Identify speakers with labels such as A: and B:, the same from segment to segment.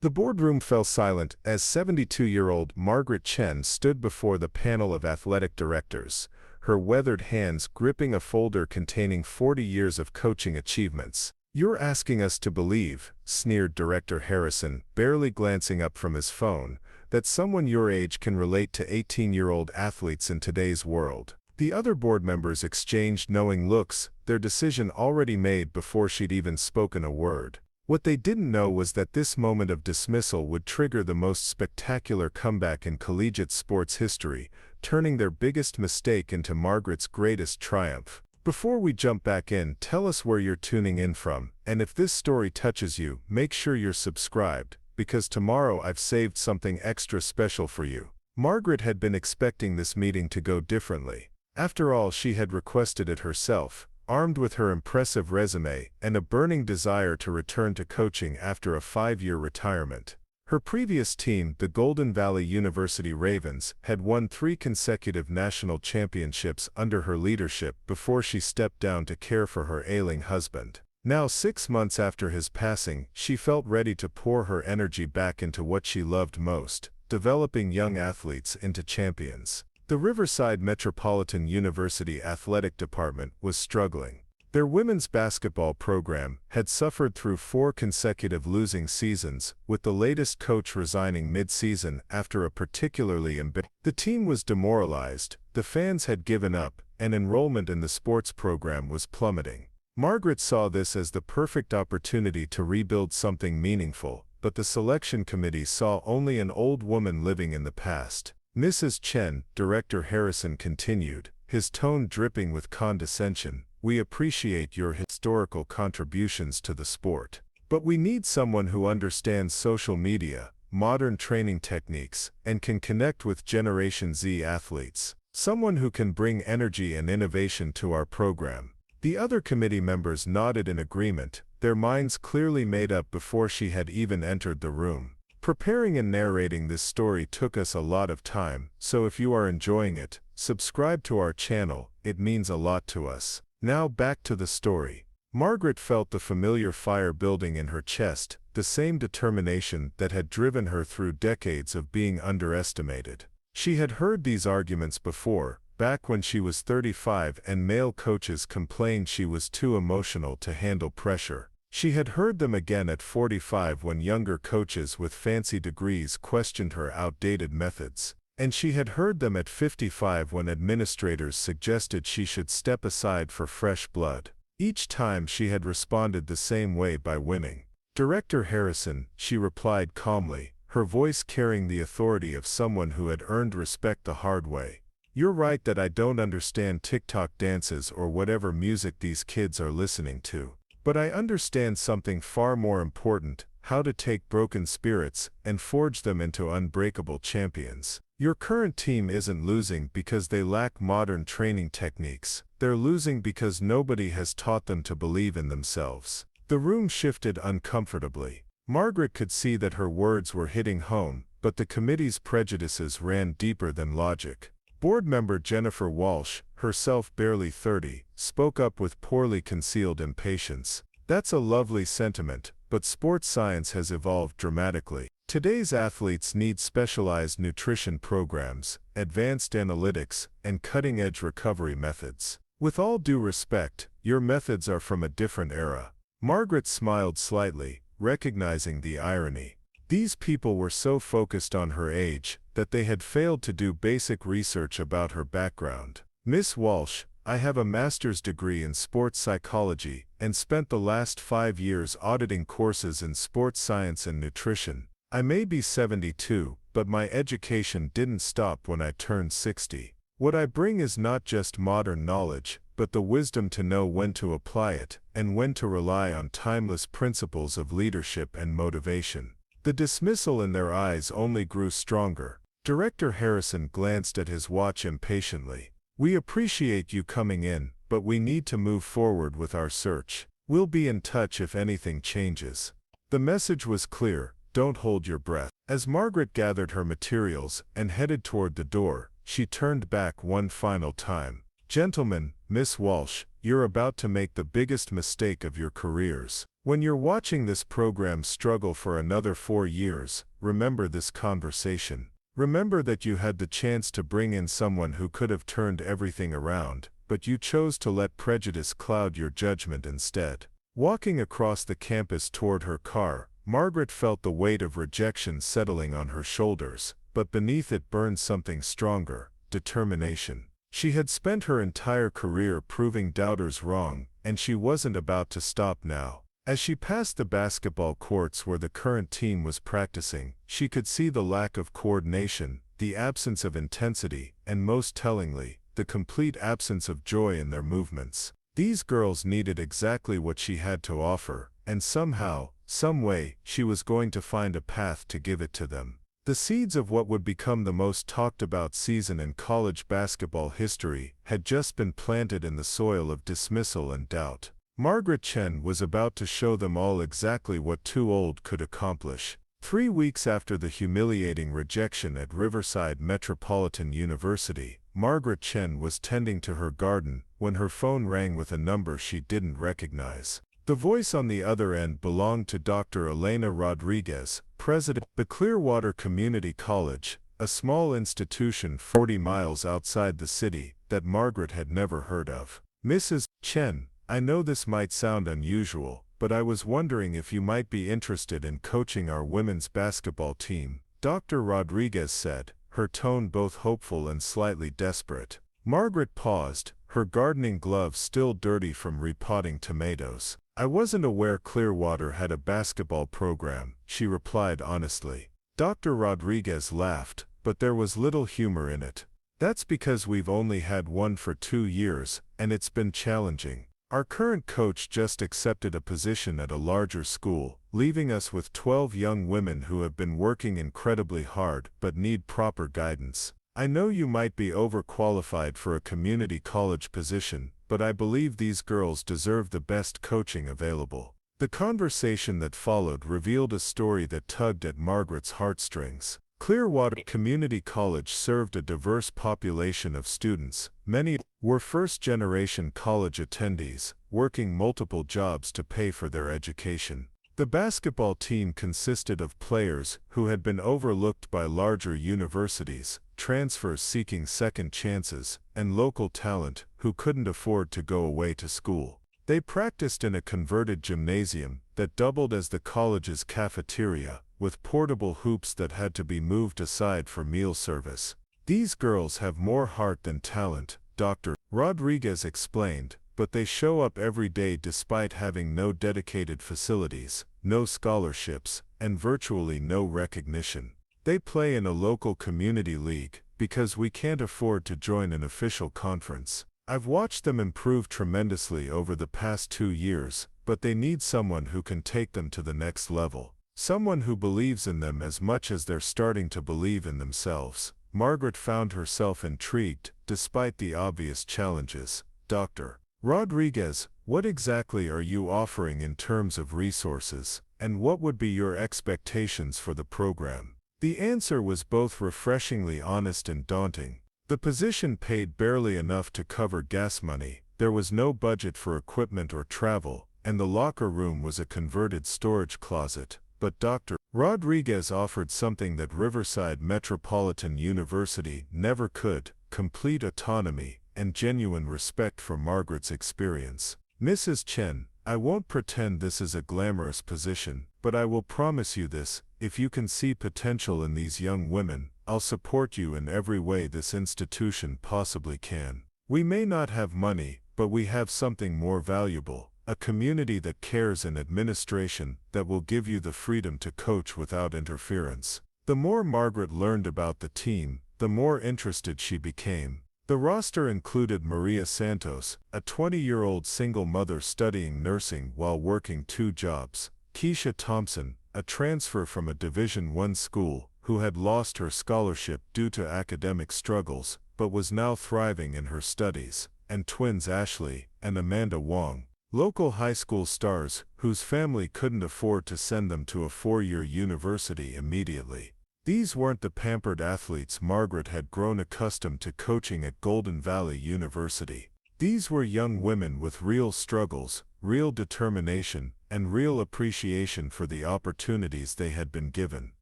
A: The boardroom fell silent as 72-year-old Margaret Chen stood before the panel of athletic directors, her weathered hands gripping a folder containing 40 years of coaching achievements. "You're asking us to believe," sneered Director Harrison, barely glancing up from his phone, "that someone your age can relate to 18-year-old athletes in today's world." The other board members exchanged knowing looks, their decision already made before she'd even spoken a word. What they didn't know was that this moment of dismissal would trigger the most spectacular comeback in collegiate sports history, turning their biggest mistake into Margaret's greatest triumph. Before we jump back in, tell us where you're tuning in from, and if this story touches you, make sure you're subscribed, because tomorrow I've saved something extra special for you. Margaret had been expecting this meeting to go differently. After all, she had requested it herself, armed with her impressive resume and a burning desire to return to coaching after a 5-year retirement. Her previous team, the Golden Valley University Ravens, had won 3 consecutive national championships under her leadership before she stepped down to care for her ailing husband. Now, 6 months after his passing, she felt ready to pour her energy back into what she loved most, developing young athletes into champions. The Riverside Metropolitan University Athletic Department was struggling. Their women's basketball program had suffered through 4 consecutive losing seasons, with the latest coach resigning mid-season after a particularly embarrassing. The team was demoralized, the fans had given up, and enrollment in the sports program was plummeting. Margaret saw this as the perfect opportunity to rebuild something meaningful, but the selection committee saw only an old woman living in the past. "Mrs. Chen," Director Harrison continued, his tone dripping with condescension, "we appreciate your historical contributions to the sport. But we need someone who understands social media, modern training techniques, and can connect with Generation Z athletes. Someone who can bring energy and innovation to our program." The other committee members nodded in agreement, their minds clearly made up before she had even entered the room. Preparing and narrating this story took us a lot of time, so if you are enjoying it, subscribe to our channel, it means a lot to us. Now back to the story. Margaret felt the familiar fire building in her chest, the same determination that had driven her through decades of being underestimated. She had heard these arguments before, back when she was 35 and male coaches complained she was too emotional to handle pressure. She had heard them again at 45 when younger coaches with fancy degrees questioned her outdated methods. And she had heard them at 55 when administrators suggested she should step aside for fresh blood. Each time she had responded the same way, by winning. "Director Harrison," she replied calmly, her voice carrying the authority of someone who had earned respect the hard way. "You're right that I don't understand TikTok dances or whatever music these kids are listening to. But I understand something far more important: how to take broken spirits and forge them into unbreakable champions. Your current team isn't losing because they lack modern training techniques. They're losing because nobody has taught them to believe in themselves." The room shifted uncomfortably. Margaret could see that her words were hitting home, but the committee's prejudices ran deeper than logic. Board member Jennifer Walsh, herself barely 30, spoke up with poorly concealed impatience. "That's a lovely sentiment, but sports science has evolved dramatically. Today's athletes need specialized nutrition programs, advanced analytics, and cutting-edge recovery methods. With all due respect, your methods are from a different era." Margaret smiled slightly, recognizing the irony. These people were so focused on her age that they had failed to do basic research about her background. "Miss Walsh, I have a master's degree in sports psychology and spent the last 5 years auditing courses in sports science and nutrition. I may be 72, but my education didn't stop when I turned 60. What I bring is not just modern knowledge, but the wisdom to know when to apply it and when to rely on timeless principles of leadership and motivation." The dismissal in their eyes only grew stronger. Director Harrison glanced at his watch impatiently. "We appreciate you coming in, but we need to move forward with our search. We'll be in touch if anything changes." The message was clear: don't hold your breath. As Margaret gathered her materials and headed toward the door, she turned back one final time. "Gentlemen, Miss Walsh, you're about to make the biggest mistake of your careers. When you're watching this program struggle for another 4 years, remember this conversation. Remember that you had the chance to bring in someone who could have turned everything around, but you chose to let prejudice cloud your judgment instead. Walking across the campus toward her car, Margaret felt the weight of rejection settling on her shoulders, but beneath it burned something stronger: determination. She had spent her entire career proving doubters wrong, and she wasn't about to stop now. As she passed the basketball courts where the current team was practicing, she could see the lack of coordination, the absence of intensity, and most tellingly, the complete absence of joy in their movements. These girls needed exactly what she had to offer, and somehow, some way, she was going to find a path to give it to them. The seeds of what would become the most talked about season in college basketball history had just been planted in the soil of dismissal and doubt. Margaret Chen was about to show them all exactly what too old could accomplish. 3 weeks after the humiliating rejection at Riverside Metropolitan University, Margaret Chen was tending to her garden when her phone rang with a number she didn't recognize. The voice on the other end belonged to Dr. Elena Rodriguez, president of the Clearwater Community College, a small institution 40 miles outside the city that Margaret had never heard of. "Mrs. Chen, I know this might sound unusual, but I was wondering if you might be interested in coaching our women's basketball team," Dr. Rodriguez said, her tone both hopeful and slightly desperate. Margaret paused, her gardening gloves still dirty from repotting tomatoes. "I wasn't aware Clearwater had a basketball program," she replied honestly. Dr. Rodriguez laughed, but there was little humor in it. "That's because we've only had one for 2 years, and it's been challenging. Our current coach just accepted a position at a larger school, leaving us with 12 young women who have been working incredibly hard but need proper guidance. I know you might be overqualified for a community college position, but I believe these girls deserve the best coaching available." The conversation that followed revealed a story that tugged at Margaret's heartstrings. Clearwater Community College served a diverse population of students. Many were first-generation college attendees, working multiple jobs to pay for their education. The basketball team consisted of players who had been overlooked by larger universities, transfers seeking second chances, and local talent who couldn't afford to go away to school. They practiced in a converted gymnasium that doubled as the college's cafeteria, with portable hoops that had to be moved aside for meal service. "These girls have more heart than talent," Dr. Rodriguez explained, "but they show up every day despite having no dedicated facilities, no scholarships, and virtually no recognition. They play in a local community league because we can't afford to join an official conference. I've watched them improve tremendously over the past 2 years, but they need someone who can take them to the next level. Someone who believes in them as much as they're starting to believe in themselves." Margaret found herself intrigued, despite the obvious challenges. "Dr. Rodriguez, what exactly are you offering in terms of resources, and what would be your expectations for the program?" The answer was both refreshingly honest and daunting. The position paid barely enough to cover gas money, there was no budget for equipment or travel, and the locker room was a converted storage closet. But Dr. Rodriguez offered something that Riverside Metropolitan University never could: complete autonomy and genuine respect for Margaret's experience. "Mrs. Chen, I won't pretend this is a glamorous position, but I will promise you this: if you can see potential in these young women, I'll support you in every way this institution possibly can. We may not have money, but we have something more valuable: a community that cares and administration that will give you the freedom to coach without interference." The more Margaret learned about the team, the more interested she became. The roster included Maria Santos, a 20-year-old single mother studying nursing while working 2 jobs; Keisha Thompson, a transfer from a Division I school, who had lost her scholarship due to academic struggles, but was now thriving in her studies; and twins Ashley and Amanda Wong, local high school stars whose family couldn't afford to send them to a 4-year university immediately. These weren't the pampered athletes Margaret had grown accustomed to coaching at Golden Valley University. These were young women with real struggles, real determination, and real appreciation for the opportunities they had been given.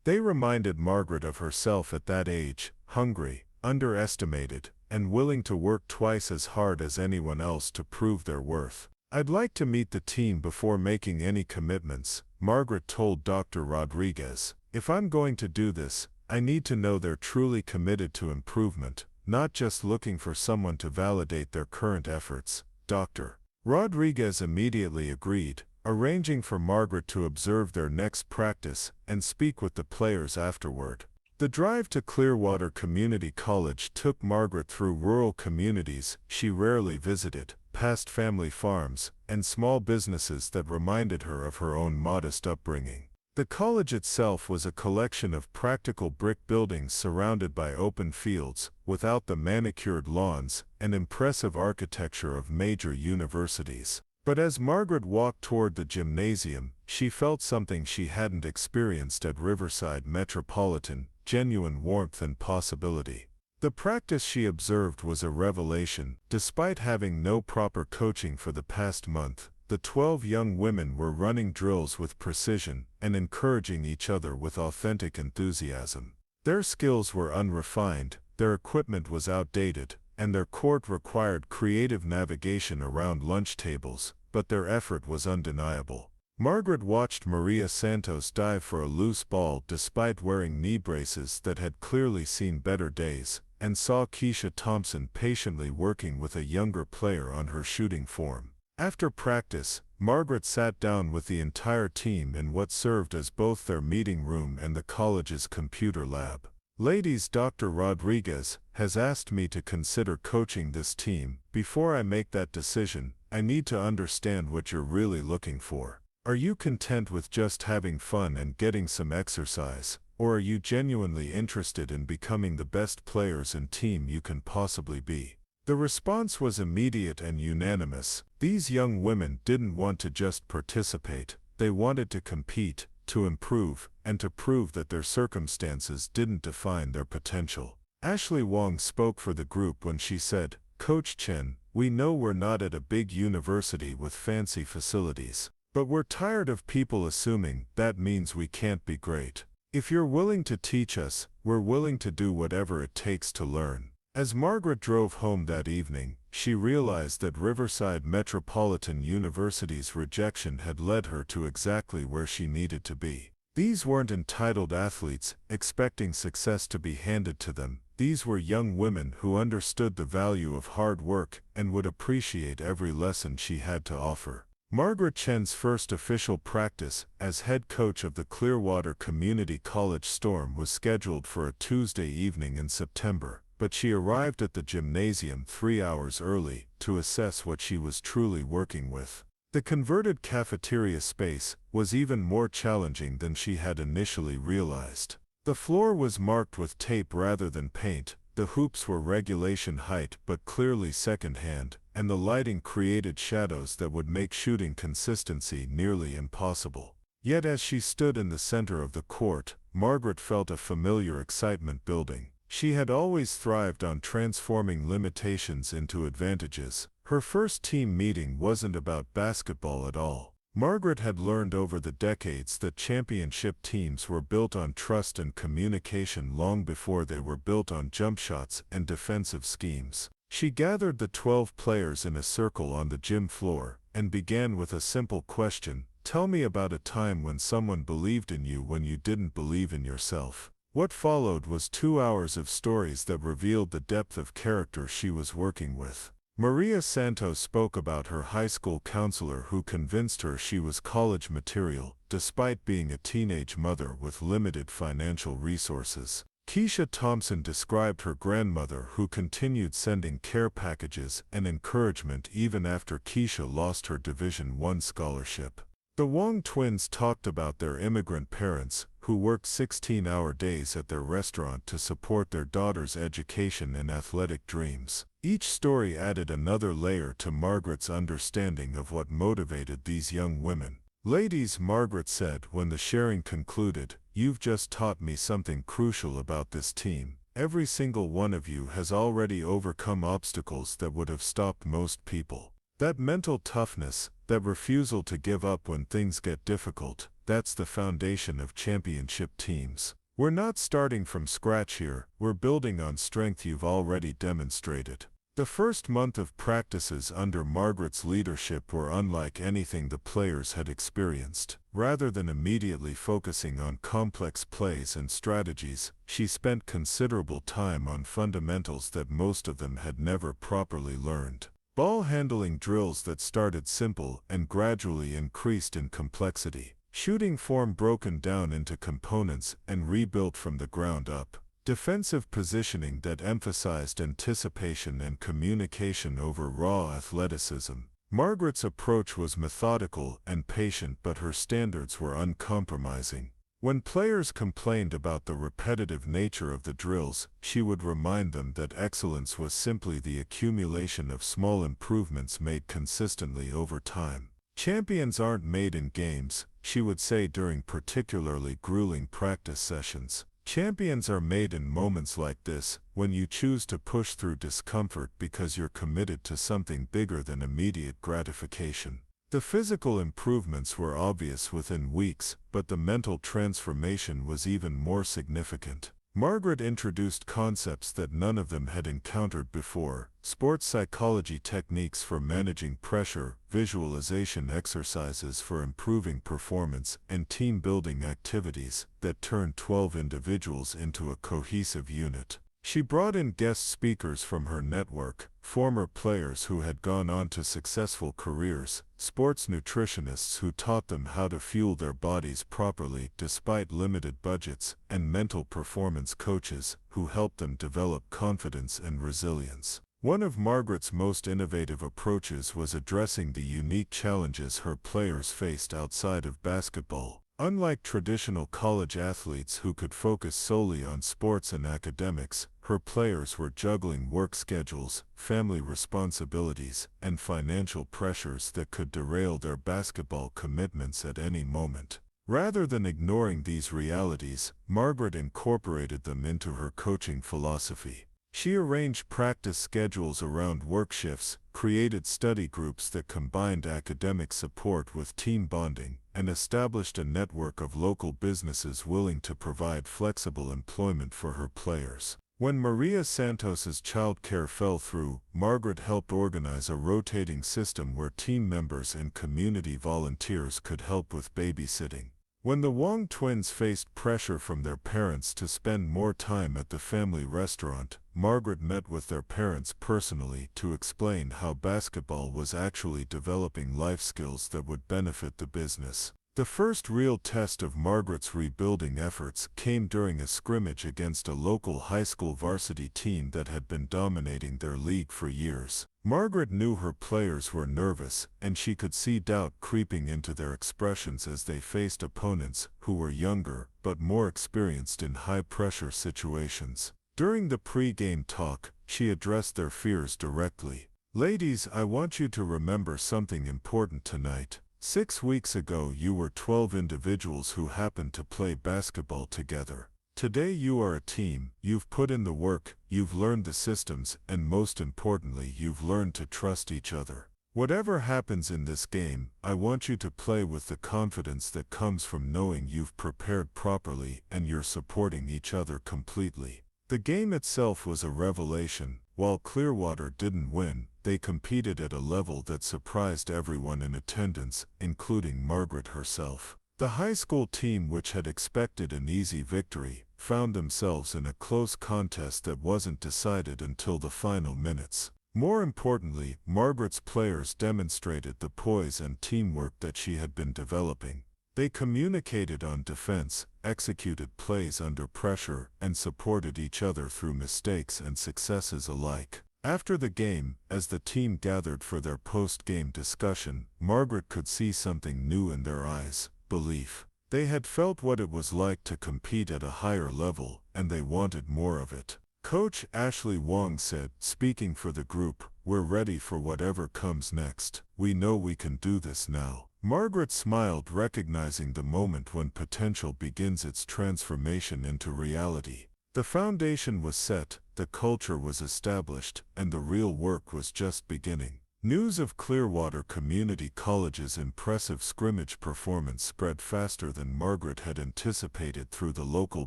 A: They reminded Margaret of herself at that age, hungry, underestimated, and willing to work twice as hard as anyone else to prove their worth. "I'd like to meet the team before making any commitments," Margaret told Dr. Rodriguez. "If I'm going to do this, I need to know they're truly committed to improvement, not just looking for someone to validate their current efforts." Dr. Rodriguez immediately agreed, arranging for Margaret to observe their next practice and speak with the players afterward. The drive to Clearwater Community College took Margaret through rural communities she rarely visited, past family farms, and small businesses that reminded her of her own modest upbringing. The college itself was a collection of practical brick buildings surrounded by open fields, without the manicured lawns and impressive architecture of major universities. But as Margaret walked toward the gymnasium, she felt something she hadn't experienced at Riverside Metropolitan: genuine warmth and possibility. The practice she observed was a revelation. Despite having no proper coaching for the past month, the 12 young women were running drills with precision and encouraging each other with authentic enthusiasm. Their skills were unrefined, their equipment was outdated, and their court required creative navigation around lunch tables, but their effort was undeniable. Margaret watched Maria Santos dive for a loose ball despite wearing knee braces that had clearly seen better days, and saw Keisha Thompson patiently working with a younger player on her shooting form. After practice, Margaret sat down with the entire team in what served as both their meeting room and the college's computer lab. "Ladies, Dr. Rodriguez has asked me to consider coaching this team. Before I make that decision, I need to understand what you're really looking for. Are you content with just having fun and getting some exercise, or are you genuinely interested in becoming the best players and team you can possibly be?" The response was immediate and unanimous. These young women didn't want to just participate, they wanted to compete, to improve, and to prove that their circumstances didn't define their potential. Ashley Wong spoke for the group when she said, "Coach Chen, we know we're not at a big university with fancy facilities, but we're tired of people assuming that means we can't be great. If you're willing to teach us, we're willing to do whatever it takes to learn." As Margaret drove home that evening, she realized that Riverside Metropolitan University's rejection had led her to exactly where she needed to be. These weren't entitled athletes, expecting success to be handed to them. These were young women who understood the value of hard work and would appreciate every lesson she had to offer. Margaret Chen's first official practice as head coach of the Clearwater Community College Storm was scheduled for a Tuesday evening in September, but she arrived at the gymnasium 3 hours early to assess what she was truly working with. The converted cafeteria space was even more challenging than she had initially realized. The floor was marked with tape rather than paint, the hoops were regulation height but clearly second-hand, and the lighting created shadows that would make shooting consistency nearly impossible. Yet as she stood in the center of the court, Margaret felt a familiar excitement building. She had always thrived on transforming limitations into advantages. Her first team meeting wasn't about basketball at all. Margaret had learned over the decades that championship teams were built on trust and communication long before they were built on jump shots and defensive schemes. She gathered the 12 players in a circle on the gym floor and began with a simple question: "Tell me about a time when someone believed in you when you didn't believe in yourself." What followed was 2 hours of stories that revealed the depth of character she was working with. Maria Santos spoke about her high school counselor who convinced her she was college material, despite being a teenage mother with limited financial resources. Keisha Thompson described her grandmother who continued sending care packages and encouragement even after Keisha lost her Division I scholarship. The Wong twins talked about their immigrant parents, who worked 16-hour days at their restaurant to support their daughter's education and athletic dreams. Each story added another layer to Margaret's understanding of what motivated these young women. "Ladies," Margaret said when the sharing concluded, "you've just taught me something crucial about this team. Every single one of you has already overcome obstacles that would have stopped most people. That mental toughness, that refusal to give up when things get difficult, that's the foundation of championship teams. We're not starting from scratch here, we're building on strength you've already demonstrated. The first month of practices under Margaret's leadership were unlike anything the players had experienced. Rather than immediately focusing on complex plays and strategies, she spent considerable time on fundamentals that most of them had never properly learned. Ball handling drills that started simple and gradually increased in complexity. Shooting form broken down into components and rebuilt from the ground up. Defensive positioning that emphasized anticipation and communication over raw athleticism. Margaret's approach was methodical and patient, but her standards were uncompromising. When players complained about the repetitive nature of the drills, she would remind them that excellence was simply the accumulation of small improvements made consistently over time. Champions aren't made in games, she would say during particularly grueling practice sessions. Champions are made in moments like this, when you choose to push through discomfort because you're committed to something bigger than immediate gratification. The physical improvements were obvious within weeks, but the mental transformation was even more significant. Margaret introduced concepts that none of them had encountered before: sports psychology techniques for managing pressure, visualization exercises for improving performance, and team-building activities that turned 12 individuals into a cohesive unit. She brought in guest speakers from her network, former players who had gone on to successful careers, sports nutritionists who taught them how to fuel their bodies properly despite limited budgets, and mental performance coaches who helped them develop confidence and resilience. One of Margaret's most innovative approaches was addressing the unique challenges her players faced outside of basketball. Unlike traditional college athletes who could focus solely on sports and academics, her players were juggling work schedules, family responsibilities, and financial pressures that could derail their basketball commitments at any moment. Rather than ignoring these realities, Margaret incorporated them into her coaching philosophy. She arranged practice schedules around work shifts, created study groups that combined academic support with team bonding, and established a network of local businesses willing to provide flexible employment for her players. When Maria Santos's childcare fell through, Margaret helped organize a rotating system where team members and community volunteers could help with babysitting. When the Wong twins faced pressure from their parents to spend more time at the family restaurant, Margaret met with their parents personally to explain how basketball was actually developing life skills that would benefit the business. The first real test of Margaret's rebuilding efforts came during a scrimmage against a local high school varsity team that had been dominating their league for years. Margaret knew her players were nervous, and she could see doubt creeping into their expressions as they faced opponents who were younger but more experienced in high-pressure situations. During the pre-game talk, she addressed their fears directly. "Ladies, I want you to remember something important tonight. 6 weeks ago you were 12 individuals who happened to play basketball together. Today you are a team, you've put in the work, you've learned the systems, and most importantly, you've learned to trust each other. Whatever happens in this game, I want you to play with the confidence that comes from knowing you've prepared properly and you're supporting each other completely." The game itself was a revelation. While Clearwater didn't win, they competed at a level that surprised everyone in attendance, including Margaret herself. The high school team, which had expected an easy victory, found themselves in a close contest that wasn't decided until the final minutes. More importantly, Margaret's players demonstrated the poise and teamwork that she had been developing. They communicated on defense, executed plays under pressure, and supported each other through mistakes and successes alike. After the game, as the team gathered for their post-game discussion, Margaret could see something new in their eyes: belief. They had felt what it was like to compete at a higher level, and they wanted more of it. Coach Ashley Wong said, speaking for the group, "We're ready for whatever comes next. We know we can do this now." Margaret smiled, recognizing the moment when potential begins its transformation into reality. The foundation was set, the culture was established, and the real work was just beginning. News of Clearwater Community College's impressive scrimmage performance spread faster than Margaret had anticipated through the local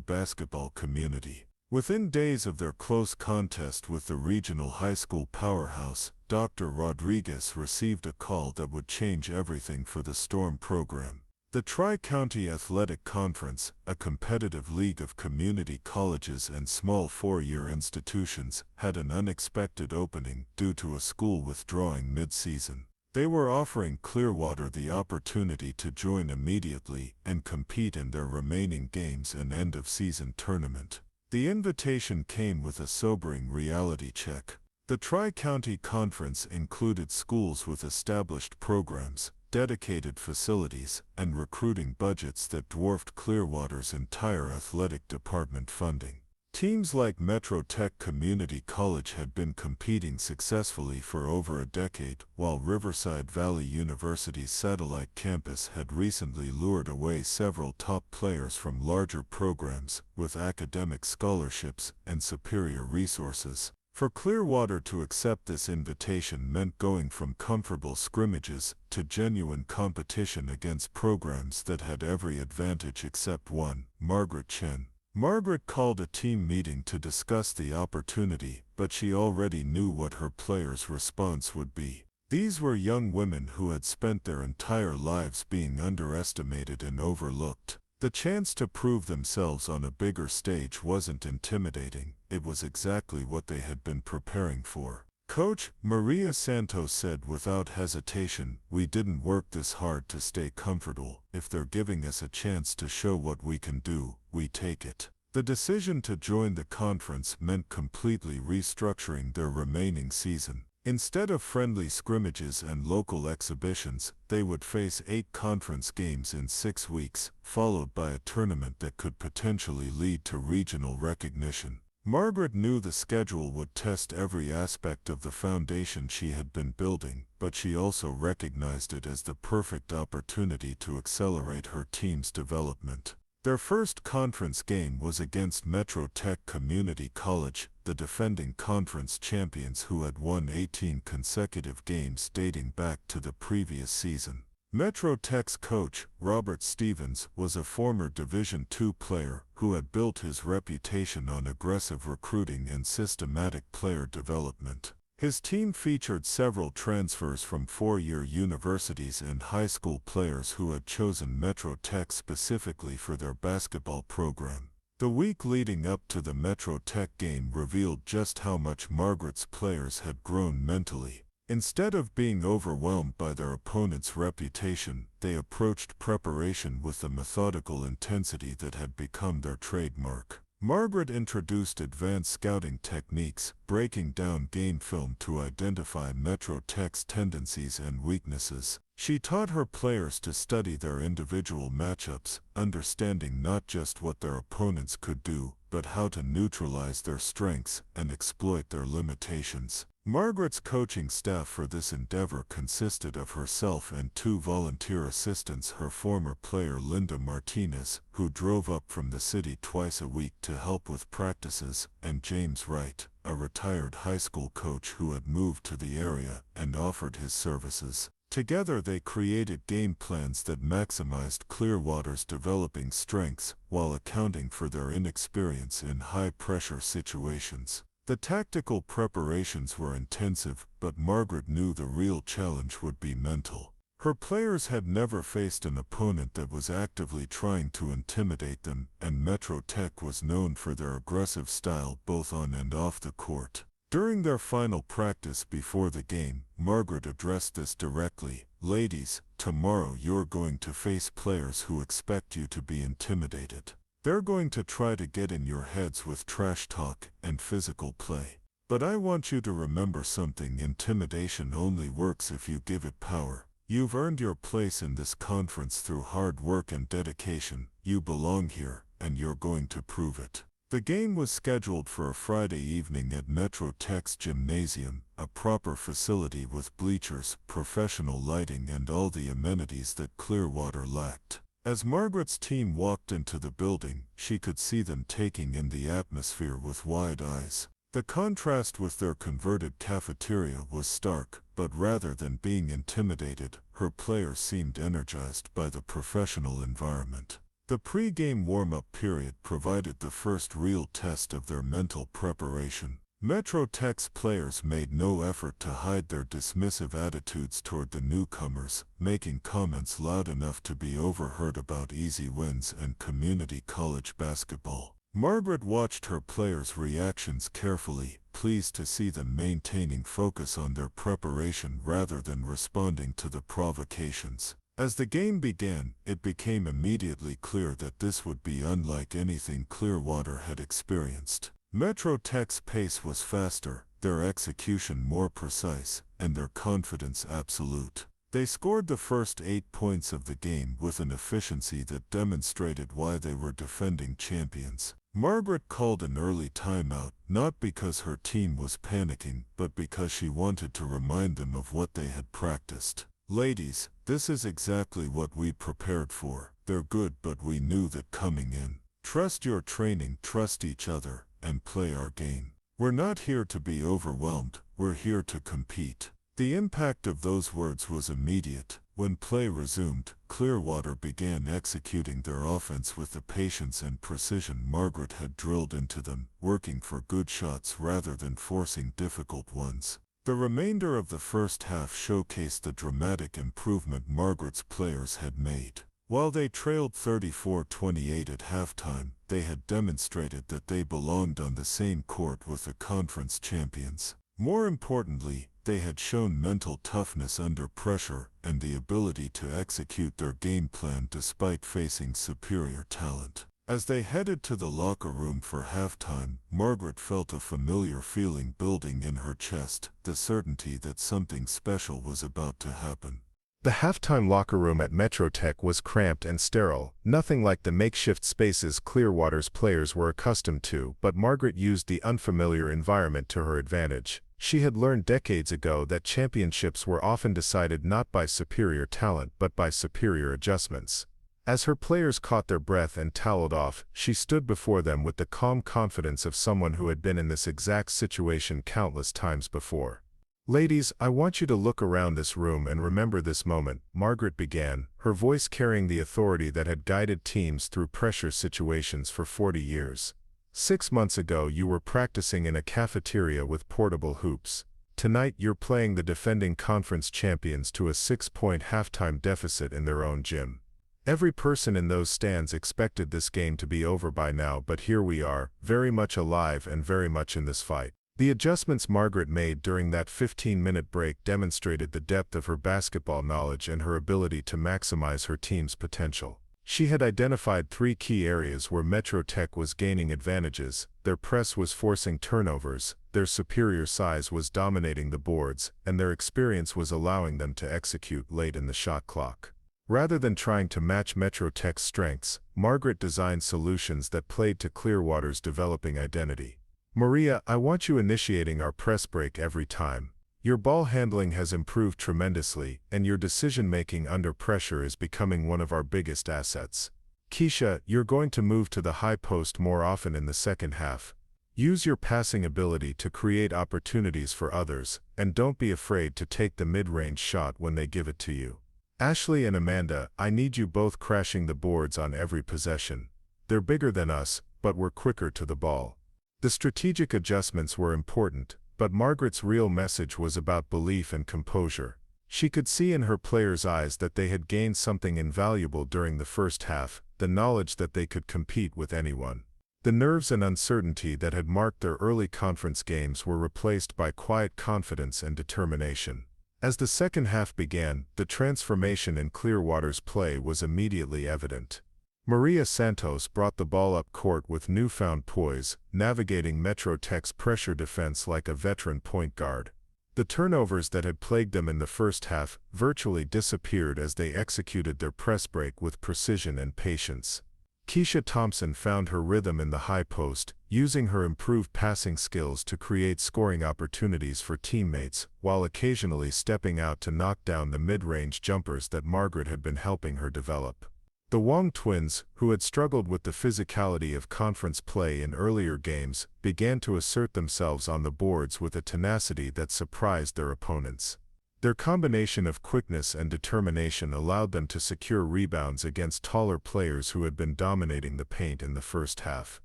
A: basketball community. Within days of their close contest with the regional high school powerhouse, Dr. Rodriguez received a call that would change everything for the Storm program. The Tri-County Athletic Conference, a competitive league of community colleges and small four-year institutions, had an unexpected opening due to a school withdrawing mid-season. They were offering Clearwater the opportunity to join immediately and compete in their remaining games and end-of-season tournament. The invitation came with a sobering reality check. The Tri-County Conference included schools with established programs, dedicated facilities, and recruiting budgets that dwarfed Clearwater's entire athletic department funding. Teams like Metro Tech Community College had been competing successfully for over a decade, while Riverside Valley University's satellite campus had recently lured away several top players from larger programs with academic scholarships and superior resources. For Clearwater to accept this invitation meant going from comfortable scrimmages to genuine competition against programs that had every advantage except one, Margaret Chen. Margaret called a team meeting to discuss the opportunity, but she already knew what her players' response would be. These were young women who had spent their entire lives being underestimated and overlooked. The chance to prove themselves on a bigger stage wasn't intimidating, it was exactly what they had been preparing for. Coach Maria Santos said without hesitation, "We didn't work this hard to stay comfortable. If they're giving us a chance to show what we can do, we take it." The decision to join the conference meant completely restructuring their remaining season. Instead of friendly scrimmages and local exhibitions, they would face 8 conference games in 6 weeks, followed by a tournament that could potentially lead to regional recognition. Margaret knew the schedule would test every aspect of the foundation she had been building, but she also recognized it as the perfect opportunity to accelerate her team's development. Their first conference game was against Metro Tech Community College, the defending conference champions who had won 18 consecutive games dating back to the previous season. Metro Tech's coach, Robert Stevens, was a former Division II player who had built his reputation on aggressive recruiting and systematic player development. His team featured several transfers from four-year universities and high school players who had chosen Metro Tech specifically for their basketball program. The week leading up to the Metro Tech game revealed just how much Margaret's players had grown mentally. Instead of being overwhelmed by their opponent's reputation, they approached preparation with the methodical intensity that had become their trademark. Margaret introduced advanced scouting techniques, breaking down game film to identify Metro Tech's tendencies and weaknesses. She taught her players to study their individual matchups, understanding not just what their opponents could do, but how to neutralize their strengths and exploit their limitations. Margaret's coaching staff for this endeavor consisted of herself and 2 volunteer assistants, her former player Linda Martinez, who drove up from the city twice a week to help with practices, and James Wright, a retired high school coach who had moved to the area and offered his services. Together they created game plans that maximized Clearwater's developing strengths while accounting for their inexperience in high-pressure situations. The tactical preparations were intensive, but Margaret knew the real challenge would be mental. Her players had never faced an opponent that was actively trying to intimidate them, and Metro Tech was known for their aggressive style both on and off the court. During their final practice before the game, Margaret addressed this directly. "Ladies, tomorrow you're going to face players who expect you to be intimidated. They're going to try to get in your heads with trash talk and physical play. But I want you to remember something: intimidation only works if you give it power. You've earned your place in this conference through hard work and dedication. You belong here, and you're going to prove it." The game was scheduled for a Friday evening at Metro Tech's gymnasium, a proper facility with bleachers, professional lighting, and all the amenities that Clearwater lacked.
B: As Margaret's team walked into the building, she could see them taking in the atmosphere with wide eyes. The contrast with their converted cafeteria was stark, but rather than being intimidated, her players seemed energized by the professional environment. The pre-game warm-up period provided the first real test of their mental preparation. Metro Tech's players made no effort to hide their dismissive attitudes toward the newcomers, making comments loud enough to be overheard about easy wins and community college basketball. Margaret watched her players' reactions carefully, pleased to see them maintaining focus on their preparation rather than responding to the provocations. As the game began, it became immediately clear that this would be unlike anything Clearwater had experienced. Metro Tech's pace was faster, their execution more precise, and their confidence absolute. They scored the first 8 points of the game with an efficiency that demonstrated why they were defending champions. Margaret called an early timeout, not because her team was panicking, but because she wanted to remind them of what they had practiced. "Ladies, this is exactly what we prepared for. They're good, but we knew that coming in. Trust your training, trust each other, and play our game. We're not here to be overwhelmed, we're here to compete." The impact of those words was immediate. When play resumed, Clearwater began executing their offense with the patience and precision Margaret had drilled into them, working for good shots rather than forcing difficult ones. The remainder of the first half showcased the dramatic improvement Margaret's players had made. While they trailed 34-28 at halftime, they had demonstrated that they belonged on the same court with the conference champions. More importantly, they had shown mental toughness under pressure and the ability to execute their game plan despite facing superior talent. As they headed to the locker room for halftime, Margaret felt a familiar feeling building in her chest, the certainty that something special was about to happen.
A: The halftime locker room at Metro Tech was cramped and sterile, nothing like the makeshift spaces Clearwater's players were accustomed to, but Margaret used the unfamiliar environment to her advantage. She had learned decades ago that championships were often decided not by superior talent but by superior adjustments. As her players caught their breath and toweled off, she stood before them with the calm confidence of someone who had been in this exact situation countless times before. "Ladies, I want you to look around this room and remember this moment," Margaret began, her voice carrying the authority that had guided teams through pressure situations for 40 years. 6 months ago you were practicing in a cafeteria with portable hoops. Tonight you're playing the defending conference champions to a 6-point halftime deficit in their own gym. Every person in those stands expected this game to be over by now, but here we are, very much alive and very much in this fight. The adjustments Margaret made during that 15-minute break demonstrated the depth of her basketball knowledge and her ability to maximize her team's potential. She had identified 3 key areas where Metro Tech was gaining advantages: their press was forcing turnovers, their superior size was dominating the boards, and their experience was allowing them to execute late in the shot clock. Rather than trying to match Metro Tech's strengths, Margaret designed solutions that played to Clearwater's developing identity. "Maria, I want you initiating our press break every time. Your ball handling has improved tremendously, and your decision-making under pressure is becoming one of our biggest assets. Keisha, you're going to move to the high post more often in the second half. Use your passing ability to create opportunities for others, and don't be afraid to take the mid-range shot when they give it to you. Ashley and Amanda, I need you both crashing the boards on every possession. They're bigger than us, but we're quicker to the ball." The strategic adjustments were important, but Margaret's real message was about belief and composure. She could see in her players' eyes that they had gained something invaluable during the first half, the knowledge that they could compete with anyone. The nerves and uncertainty that had marked their early conference games were replaced by quiet confidence and determination. As the second half began, the transformation in Clearwater's play was immediately evident. Maria Santos brought the ball up court with newfound poise, navigating Metro Tech's pressure defense like a veteran point guard. The turnovers that had plagued them in the first half virtually disappeared as they executed their press break with precision and patience. Keisha Thompson found her rhythm in the high post, using her improved passing skills to create scoring opportunities for teammates, while occasionally stepping out to knock down the mid-range jumpers that Margaret had been helping her develop. The Wong twins, who had struggled with the physicality of conference play in earlier games, began to assert themselves on the boards with a tenacity that surprised their opponents. Their combination of quickness and determination allowed them to secure rebounds against taller players who had been dominating the paint in the first half.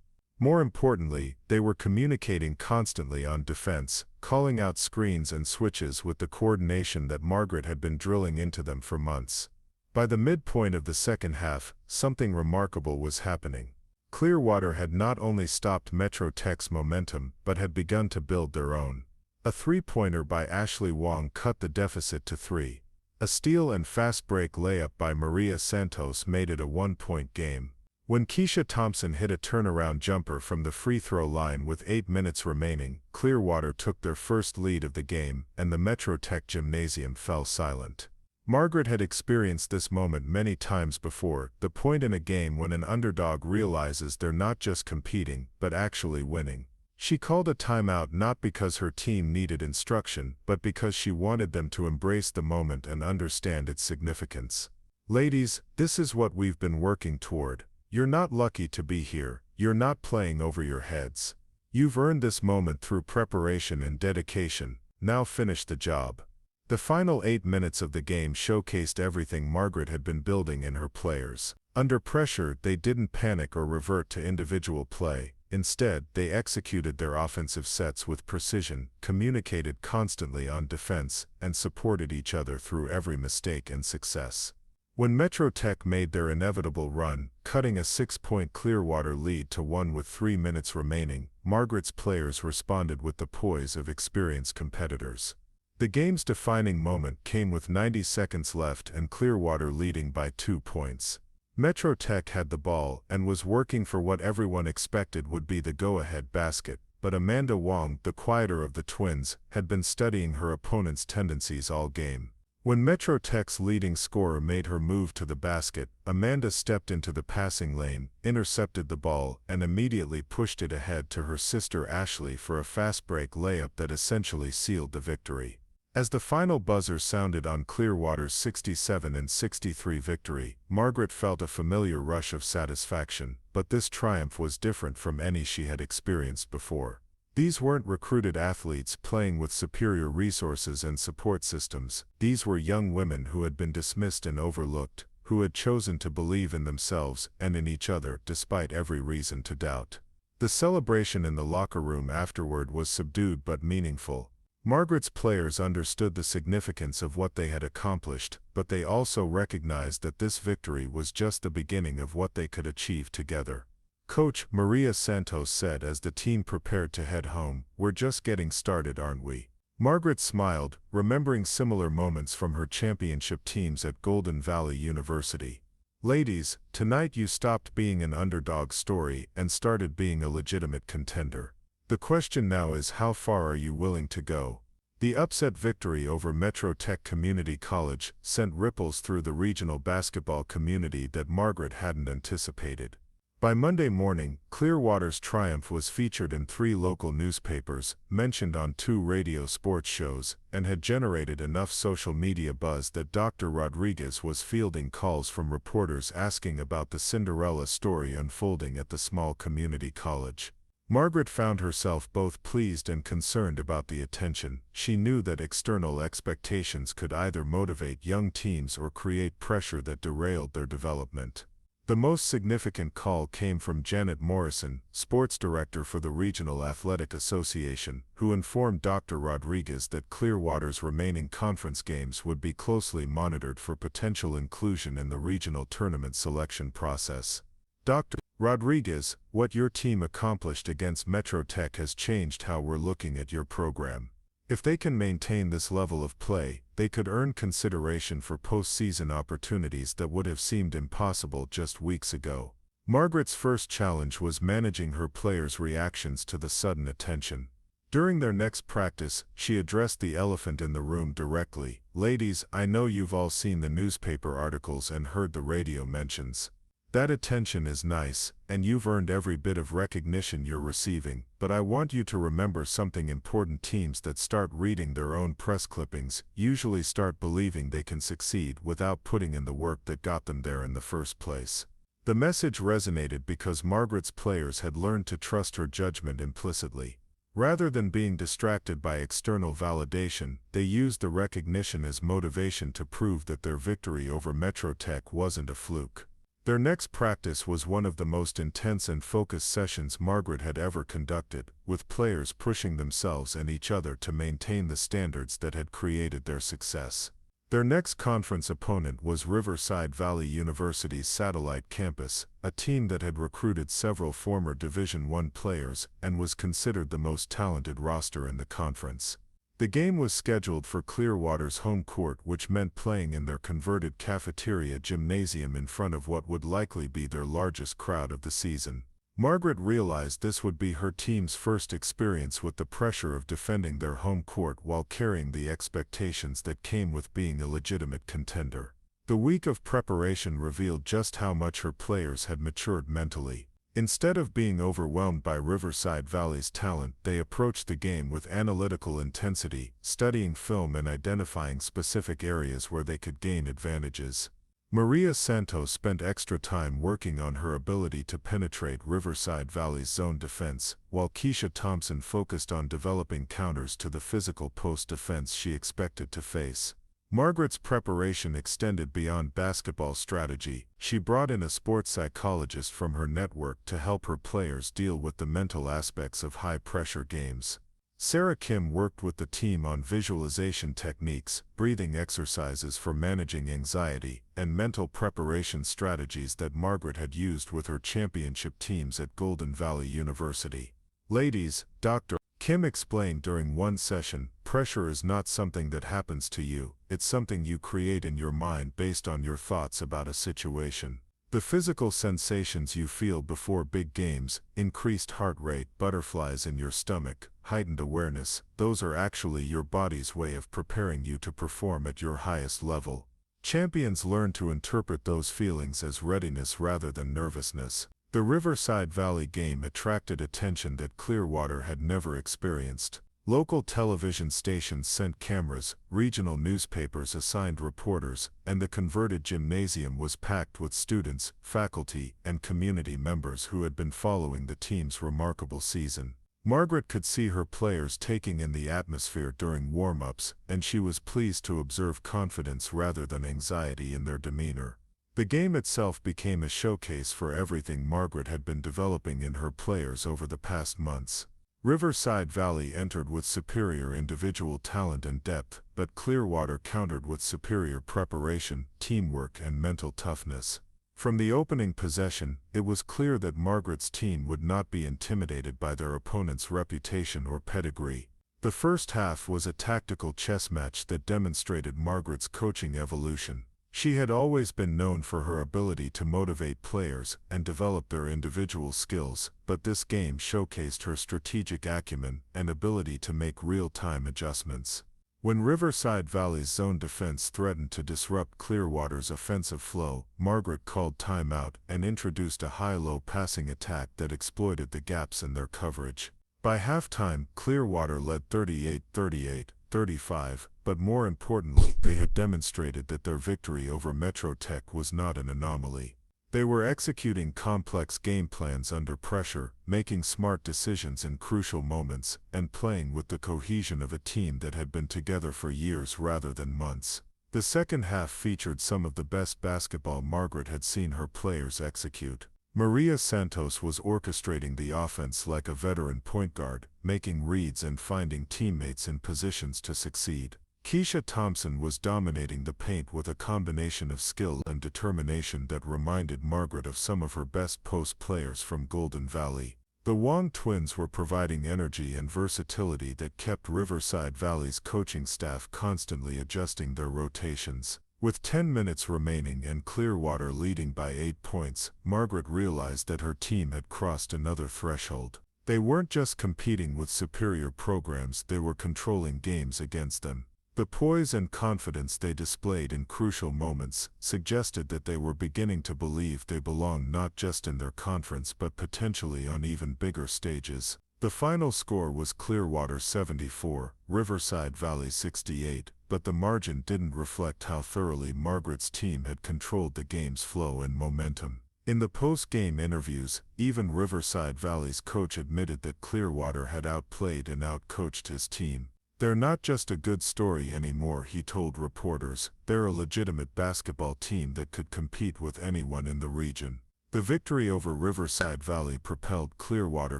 A: More importantly, they were communicating constantly on defense, calling out screens and switches with the coordination that Margaret had been drilling into them for months. By the midpoint of the second half, something remarkable was happening. Clearwater had not only stopped Metro Tech's momentum, but had begun to build their own. A three-pointer by Ashley Wong cut the deficit to 3. A steal and fast break layup by Maria Santos made it a one-point game. When Keisha Thompson hit a turnaround jumper from the free throw line with 8 minutes remaining, Clearwater took their first lead of the game, and the Metro Tech gymnasium fell silent. Margaret had experienced this moment many times before, the point in a game when an underdog realizes they're not just competing, but actually winning. She called a timeout not because her team needed instruction, but because she wanted them to embrace the moment and understand its significance. Ladies, this is what we've been working toward. You're not lucky to be here, you're not playing over your heads. You've earned this moment through preparation and dedication, now finish the job. The final 8 minutes of the game showcased everything Margaret had been building in her players. Under pressure, they didn't panic or revert to individual play. Instead, they executed their offensive sets with precision, communicated constantly on defense, and supported each other through every mistake and success. When Metro Tech made their inevitable run, cutting a 6-point Clearwater lead to 1 with 3 minutes remaining, Margaret's players responded with the poise of experienced competitors. The game's defining moment came with 90 seconds left and Clearwater leading by 2 points. Metro Tech had the ball and was working for what everyone expected would be the go-ahead basket, but Amanda Wong, the quieter of the twins, had been studying her opponent's tendencies all game. When Metro Tech's leading scorer made her move to the basket, Amanda stepped into the passing lane, intercepted the ball, and immediately pushed it ahead to her sister Ashley for a fast break layup that essentially sealed the victory. As the final buzzer sounded on Clearwater's 67-63 victory, Margaret felt a familiar rush of satisfaction, but this triumph was different from any she had experienced before. These weren't recruited athletes playing with superior resources and support systems. These were young women who had been dismissed and overlooked, who had chosen to believe in themselves and in each other despite every reason to doubt. The celebration in the locker room afterward was subdued but meaningful. Margaret's players understood the significance of what they had accomplished, but they also recognized that this victory was just the beginning of what they could achieve together. Coach Maria Santos said as the team prepared to head home, "We're just getting started, aren't we?" Margaret smiled, remembering similar moments from her championship teams at Golden Valley University. "Ladies, tonight you stopped being an underdog story and started being a legitimate contender. The question now is, how far are you willing to go?" The upset victory over Metro Tech Community College sent ripples through the regional basketball community that Margaret hadn't anticipated. By Monday morning, Clearwater's triumph was featured in 3 local newspapers, mentioned on 2 radio sports shows, and had generated enough social media buzz that Dr. Rodriguez was fielding calls from reporters asking about the Cinderella story unfolding at the small community college. Margaret found herself both pleased and concerned about the attention. She knew that external expectations could either motivate young teams or create pressure that derailed their development. The most significant call came from Janet Morrison, sports director for the Regional Athletic Association, who informed Dr. Rodriguez that Clearwater's remaining conference games would be closely monitored for potential inclusion in the regional tournament selection process. Dr. Rodriguez, what your team accomplished against Metro Tech has changed how we're looking at your program. If they can maintain this level of play, they could earn consideration for postseason opportunities that would have seemed impossible just weeks ago. Margaret's first challenge was managing her players' reactions to the sudden attention. During their next practice, she addressed the elephant in the room directly. "Ladies, I know you've all seen the newspaper articles and heard the radio mentions. That attention is nice, and you've earned every bit of recognition you're receiving, but I want you to remember something important. Teams that start reading their own press clippings usually start believing they can succeed without putting in the work that got them there in the first place. The message resonated because Margaret's players had learned to trust her judgment implicitly. Rather than being distracted by external validation, they used the recognition as motivation to prove that their victory over Metro Tech wasn't a fluke. Their next practice was one of the most intense and focused sessions Margaret had ever conducted, with players pushing themselves and each other to maintain the standards that had created their success. Their next conference opponent was Riverside Valley University's satellite campus, a team that had recruited several former Division I players and was considered the most talented roster in the conference. The game was scheduled for Clearwater's home court, which meant playing in their converted cafeteria gymnasium in front of what would likely be their largest crowd of the season. Margaret realized this would be her team's first experience with the pressure of defending their home court while carrying the expectations that came with being a legitimate contender. The week of preparation revealed just how much her players had matured mentally. Instead of being overwhelmed by Riverside Valley's talent, they approached the game with analytical intensity, studying film and identifying specific areas where they could gain advantages. Maria Santos spent extra time working on her ability to penetrate Riverside Valley's zone defense, while Keisha Thompson focused on developing counters to the physical post defense she expected to face. Margaret's preparation extended beyond basketball strategy. She brought in a sports psychologist from her network to help her players deal with the mental aspects of high-pressure games. Sarah Kim worked with the team on visualization techniques, breathing exercises for managing anxiety, and mental preparation strategies that Margaret had used with her championship teams at Golden Valley University. "Ladies," Dr. Kim explained during one session, "pressure is not something that happens to you, it's something you create in your mind based on your thoughts about a situation. The physical sensations you feel before big games, increased heart rate, butterflies in your stomach, heightened awareness, those are actually your body's way of preparing you to perform at your highest level. Champions learn to interpret those feelings as readiness rather than nervousness." The Riverside Valley game attracted attention that Clearwater had never experienced. Local television stations sent cameras, regional newspapers assigned reporters, and the converted gymnasium was packed with students, faculty, and community members who had been following the team's remarkable season. Margaret could see her players taking in the atmosphere during warm-ups, and she was pleased to observe confidence rather than anxiety in their demeanor. The game itself became a showcase for everything Margaret had been developing in her players over the past months. Riverside Valley entered with superior individual talent and depth, but Clearwater countered with superior preparation, teamwork, and mental toughness. From the opening possession, it was clear that Margaret's team would not be intimidated by their opponent's reputation or pedigree. The first half was a tactical chess match that demonstrated Margaret's coaching evolution. She had always been known for her ability to motivate players and develop their individual skills, but this game showcased her strategic acumen and ability to make real-time adjustments. When Riverside Valley's zone defense threatened to disrupt Clearwater's offensive flow, Margaret called timeout and introduced a high-low passing attack that exploited the gaps in their coverage. By halftime, Clearwater led 38-38. 35, but more importantly, they had demonstrated that their victory over Metro Tech was not an anomaly. They were executing complex game plans under pressure, making smart decisions in crucial moments, and playing with the cohesion of a team that had been together for years rather than months. The second half featured some of the best basketball Margaret had seen her players execute. Maria Santos was orchestrating the offense like a veteran point guard, making reads and finding teammates in positions to succeed. Keisha Thompson was dominating the paint with a combination of skill and determination that reminded Margaret of some of her best post players from Golden Valley. The Wong twins were providing energy and versatility that kept Riverside Valley's coaching staff constantly adjusting their rotations. With 10 minutes remaining and Clearwater leading by 8 points, Margaret realized that her team had crossed another threshold. They weren't just competing with superior programs, they were controlling games against them.
B: The poise and confidence they displayed in crucial moments suggested that they were beginning to believe they belonged not just in their conference but potentially on even bigger stages. The final score was Clearwater 74, Riverside Valley 68, but the margin didn't reflect how thoroughly Margaret's team had controlled the game's flow and momentum. In the post-game interviews, even Riverside Valley's coach admitted that Clearwater had outplayed and outcoached his team. "They're not just a good story anymore," he told reporters. "They're a legitimate basketball team that could compete with anyone in the region." The victory over Riverside Valley propelled Clearwater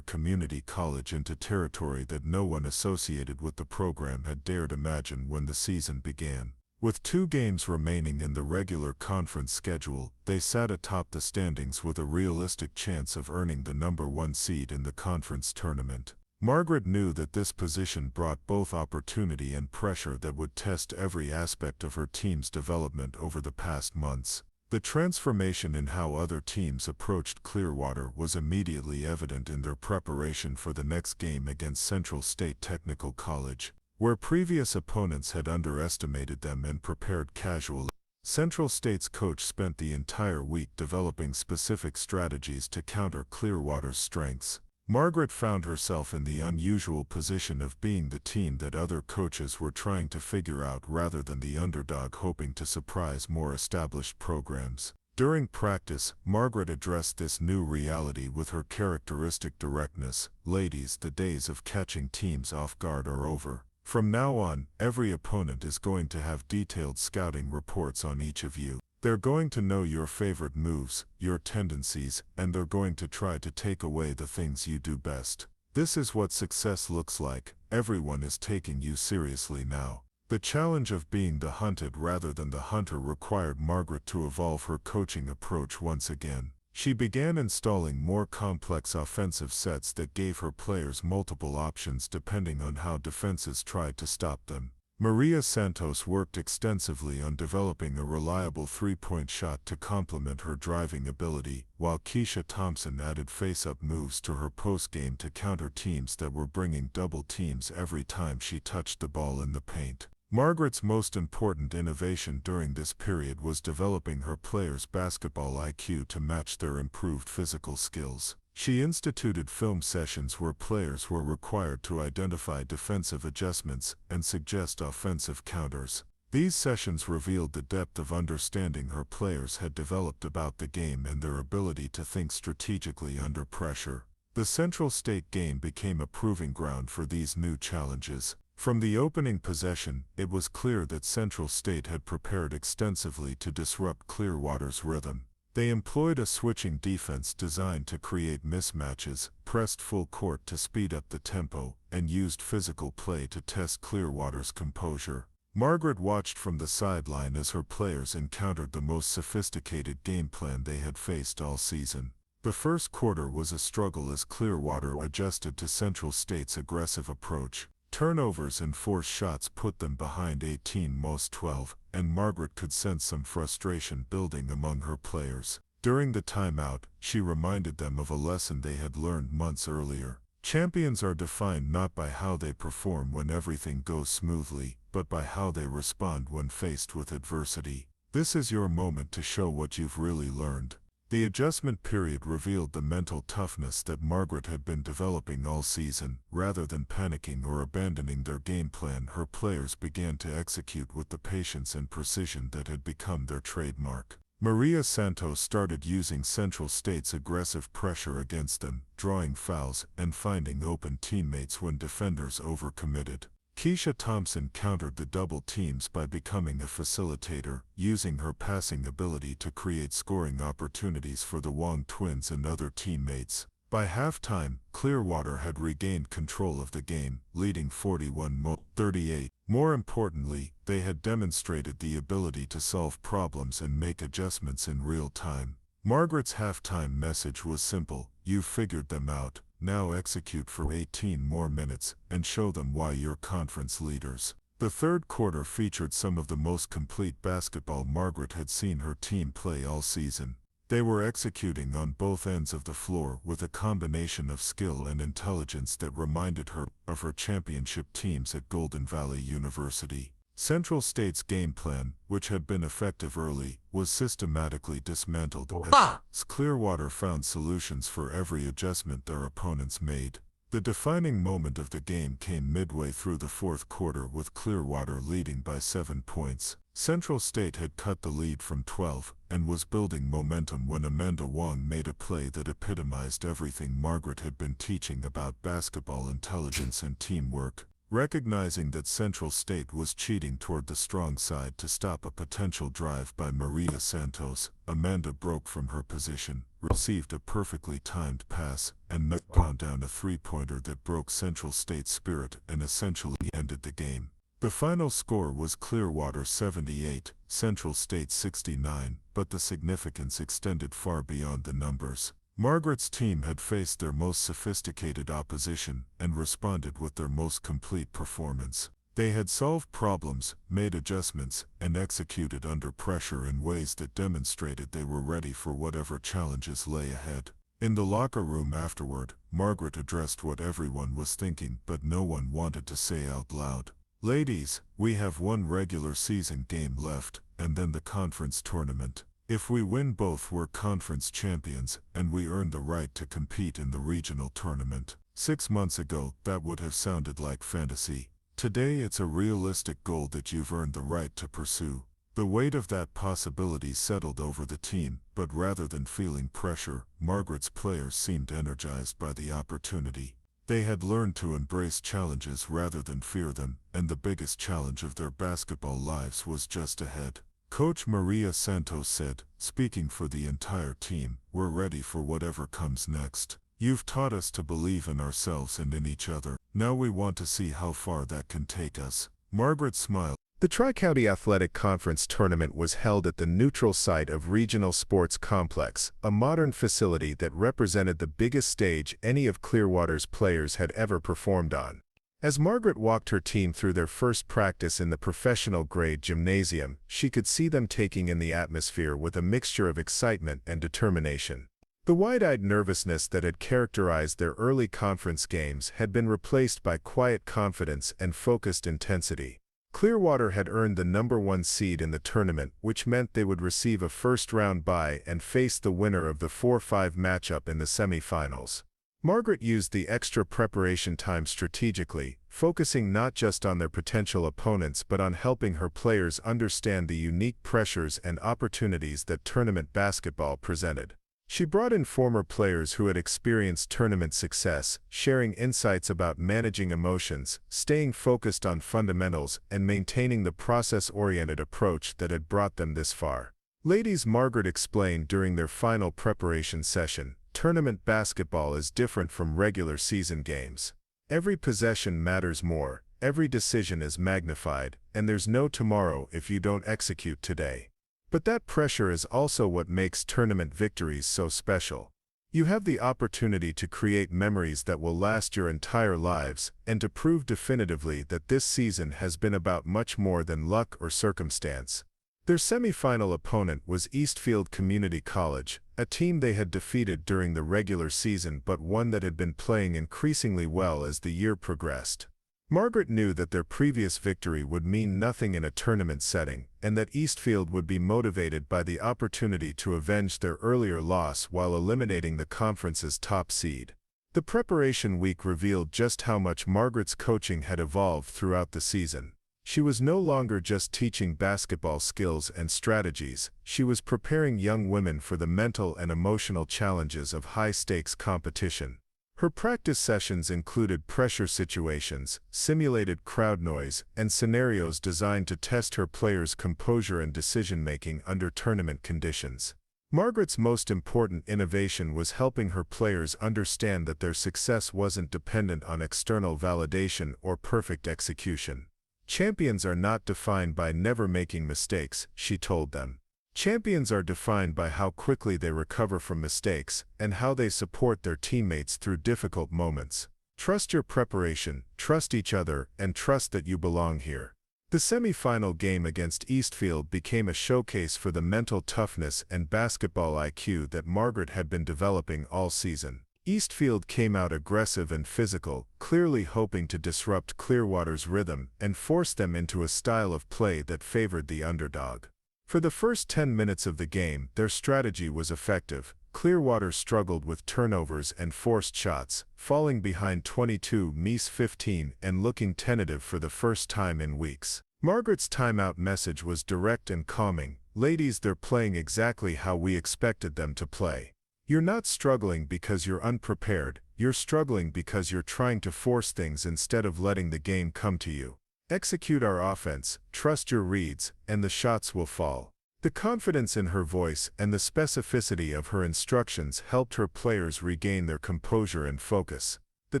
B: Community College into territory that no one associated with the program had dared imagine when the season began. With 2 games remaining in the regular conference schedule, they sat atop the standings with a realistic chance of earning the #1 seed in the conference tournament. Margaret knew that this position brought both opportunity and pressure that would test every aspect of her team's development over the past months. The transformation in how other teams approached Clearwater was immediately evident in their preparation for the next game against Central State Technical College. Where previous opponents had underestimated them and prepared casually, Central State's coach spent the entire week developing specific strategies to counter Clearwater's strengths. Margaret found herself in the unusual position of being the team that other coaches were trying to figure out rather than the underdog hoping to surprise more established programs. During practice, Margaret addressed this new reality with her characteristic directness. "Ladies, the days of catching teams off guard are over. From now on, every opponent is going to have detailed scouting reports on each of you. They're going to know your favorite moves, your tendencies, and they're going to try to take away the things you do best. This is what success looks like. Everyone is taking you seriously now." The challenge of being the hunted rather than the hunter required Margaret to evolve her coaching approach once again. She began installing more complex offensive sets that gave her players multiple options depending on how defenses tried to stop them. Maria Santos worked extensively on developing a reliable three-point shot to complement her driving ability, while Keisha Thompson added face-up moves to her post-game to counter teams that were bringing double teams every time she touched the ball in the paint. Margaret's most important innovation during this period was developing her players' basketball IQ to match their improved physical skills. She instituted film sessions where players were required to identify defensive adjustments and suggest offensive counters. These sessions revealed the depth of understanding her players had developed about the game and their ability to think strategically under pressure. The Central State game became a proving ground for these new challenges. From the opening possession, it was clear that Central State had prepared extensively to disrupt Clearwater's rhythm. They employed a switching defense designed to create mismatches, pressed full court to speed up the tempo, and used physical play to test Clearwater's composure. Margaret watched from the sideline as her players encountered the most sophisticated game plan they had faced all season. The first quarter was a struggle as Clearwater adjusted to Central State's aggressive approach. Turnovers and forced shots put them behind 18-12, and Margaret could sense some frustration building among her players. During the timeout, she reminded them of a lesson they had learned months earlier. Champions are defined not by how they perform when everything goes smoothly, but by how they respond when faced with adversity. This is your moment to show what you've really learned. The adjustment period revealed the mental toughness that Margaret had been developing all season. Rather than panicking or abandoning their game plan, her players began to execute with the patience and precision that had become their trademark. Maria Santos started using Central State's aggressive pressure against them, drawing fouls and finding open teammates when defenders overcommitted. Keisha Thompson countered the double teams by becoming a facilitator, using her passing ability to create scoring opportunities for the Wong twins and other teammates. By halftime, Clearwater had regained control of the game, leading 41-38. More importantly, they had demonstrated the ability to solve problems and make adjustments in real time. Margaret's halftime message was simple: "You've figured them out. Now execute for 18 more minutes, and show them why you're conference leaders." The third quarter featured some of the most complete basketball Margaret had seen her team play all season. They were executing on both ends of the floor with a combination of skill and intelligence that reminded her of her championship teams at Golden Valley University. Central State's game plan, which had been effective early, was systematically dismantled as Clearwater found solutions for every adjustment their opponents made. The defining moment of the game came midway through the fourth quarter with Clearwater leading by 7 points. Central State had cut the lead from 12 and was building momentum when Amanda Wong made a play that epitomized everything Margaret had been teaching about basketball intelligence and teamwork. Recognizing that Central State was cheating toward the strong side to stop a potential drive by Maria Santos, Amanda broke from her position, received a perfectly timed pass, and knocked down a three-pointer that broke Central State's spirit and essentially ended the game. The final score was Clearwater 78, Central State 69, but the significance extended far beyond the numbers. Margaret's team had faced their most sophisticated opposition and responded with their most complete performance. They had solved problems, made adjustments, and executed under pressure in ways that demonstrated they were ready for whatever challenges lay ahead. In the locker room afterward, Margaret addressed what everyone was thinking but no one wanted to say out loud. "Ladies, we have one regular season game left, and then the conference tournament. If we win both, we're conference champions, and we earn the right to compete in the regional tournament. 6 months ago, that would have sounded like fantasy. Today it's a realistic goal that you've earned the right to pursue." The weight of that possibility settled over the team, but rather than feeling pressure, Margaret's players seemed energized by the opportunity. They had learned to embrace challenges rather than fear them, and the biggest challenge of their basketball lives was just ahead. Coach Maria Santos said, speaking for the entire team, "We're ready for whatever comes next. You've taught us to believe in ourselves and in each other. Now we want to see how far that can take us." Margaret smiled.
A: The Tri-County Athletic Conference tournament was held at the neutral site of Regional Sports Complex, a modern facility that represented the biggest stage any of Clearwater's players had ever performed on. As Margaret walked her team through their first practice in the professional-grade gymnasium, she could see them taking in the atmosphere with a mixture of excitement and determination. The wide-eyed nervousness that had characterized their early conference games had been replaced by quiet confidence and focused intensity. Clearwater had earned the #1 seed in the tournament, which meant they would receive a first-round bye and face the winner of the 4-5 matchup in the semifinals. Margaret used the extra preparation time strategically, focusing not just on their potential opponents but on helping her players understand the unique pressures and opportunities that tournament basketball presented. She brought in former players who had experienced tournament success, sharing insights about managing emotions, staying focused on fundamentals, and maintaining the process-oriented approach that had brought them this far. "Ladies," Margaret explained during their final preparation session, "tournament basketball is different from regular season games. Every possession matters more, every decision is magnified, and there's no tomorrow if you don't execute today. But that pressure is also what makes tournament victories so special. You have the opportunity to create memories that will last your entire lives, and to prove definitively that this season has been about much more than luck or circumstance." Their semifinal opponent was Eastfield Community College, a team they had defeated during the regular season but one that had been playing increasingly well as the year progressed. Margaret knew that their previous victory would mean nothing in a tournament setting, and that Eastfield would be motivated by the opportunity to avenge their earlier loss while eliminating the conference's top seed. The preparation week revealed just how much Margaret's coaching had evolved throughout the season. She was no longer just teaching basketball skills and strategies, she was preparing young women for the mental and emotional challenges of high-stakes competition. Her practice sessions included pressure situations, simulated crowd noise, and scenarios designed to test her players' composure and decision-making under tournament conditions. Margaret's most important innovation was helping her players understand that their success wasn't dependent on external validation or perfect execution. "Champions are not defined by never making mistakes," she told them. "Champions are defined by how quickly they recover from mistakes and how they support their teammates through difficult moments. Trust your preparation, trust each other, and trust that you belong here." The semifinal game against Eastfield became a showcase for the mental toughness and basketball IQ that Margaret had been developing all season. Eastfield came out aggressive and physical, clearly hoping to disrupt Clearwater's rhythm and force them into a style of play that favored the underdog. For the first 10 minutes of the game, their strategy was effective. Clearwater struggled with turnovers and forced shots, falling behind 22-15 and looking tentative for the first time in weeks. Margaret's timeout message was direct and calming. Ladies, they're playing exactly how we expected them to play. You're not struggling because you're unprepared, you're struggling because you're trying to force things instead of letting the game come to you. Execute our offense, trust your reads, and the shots will fall. The confidence in her voice and the specificity of her instructions helped her players regain their composure and focus. The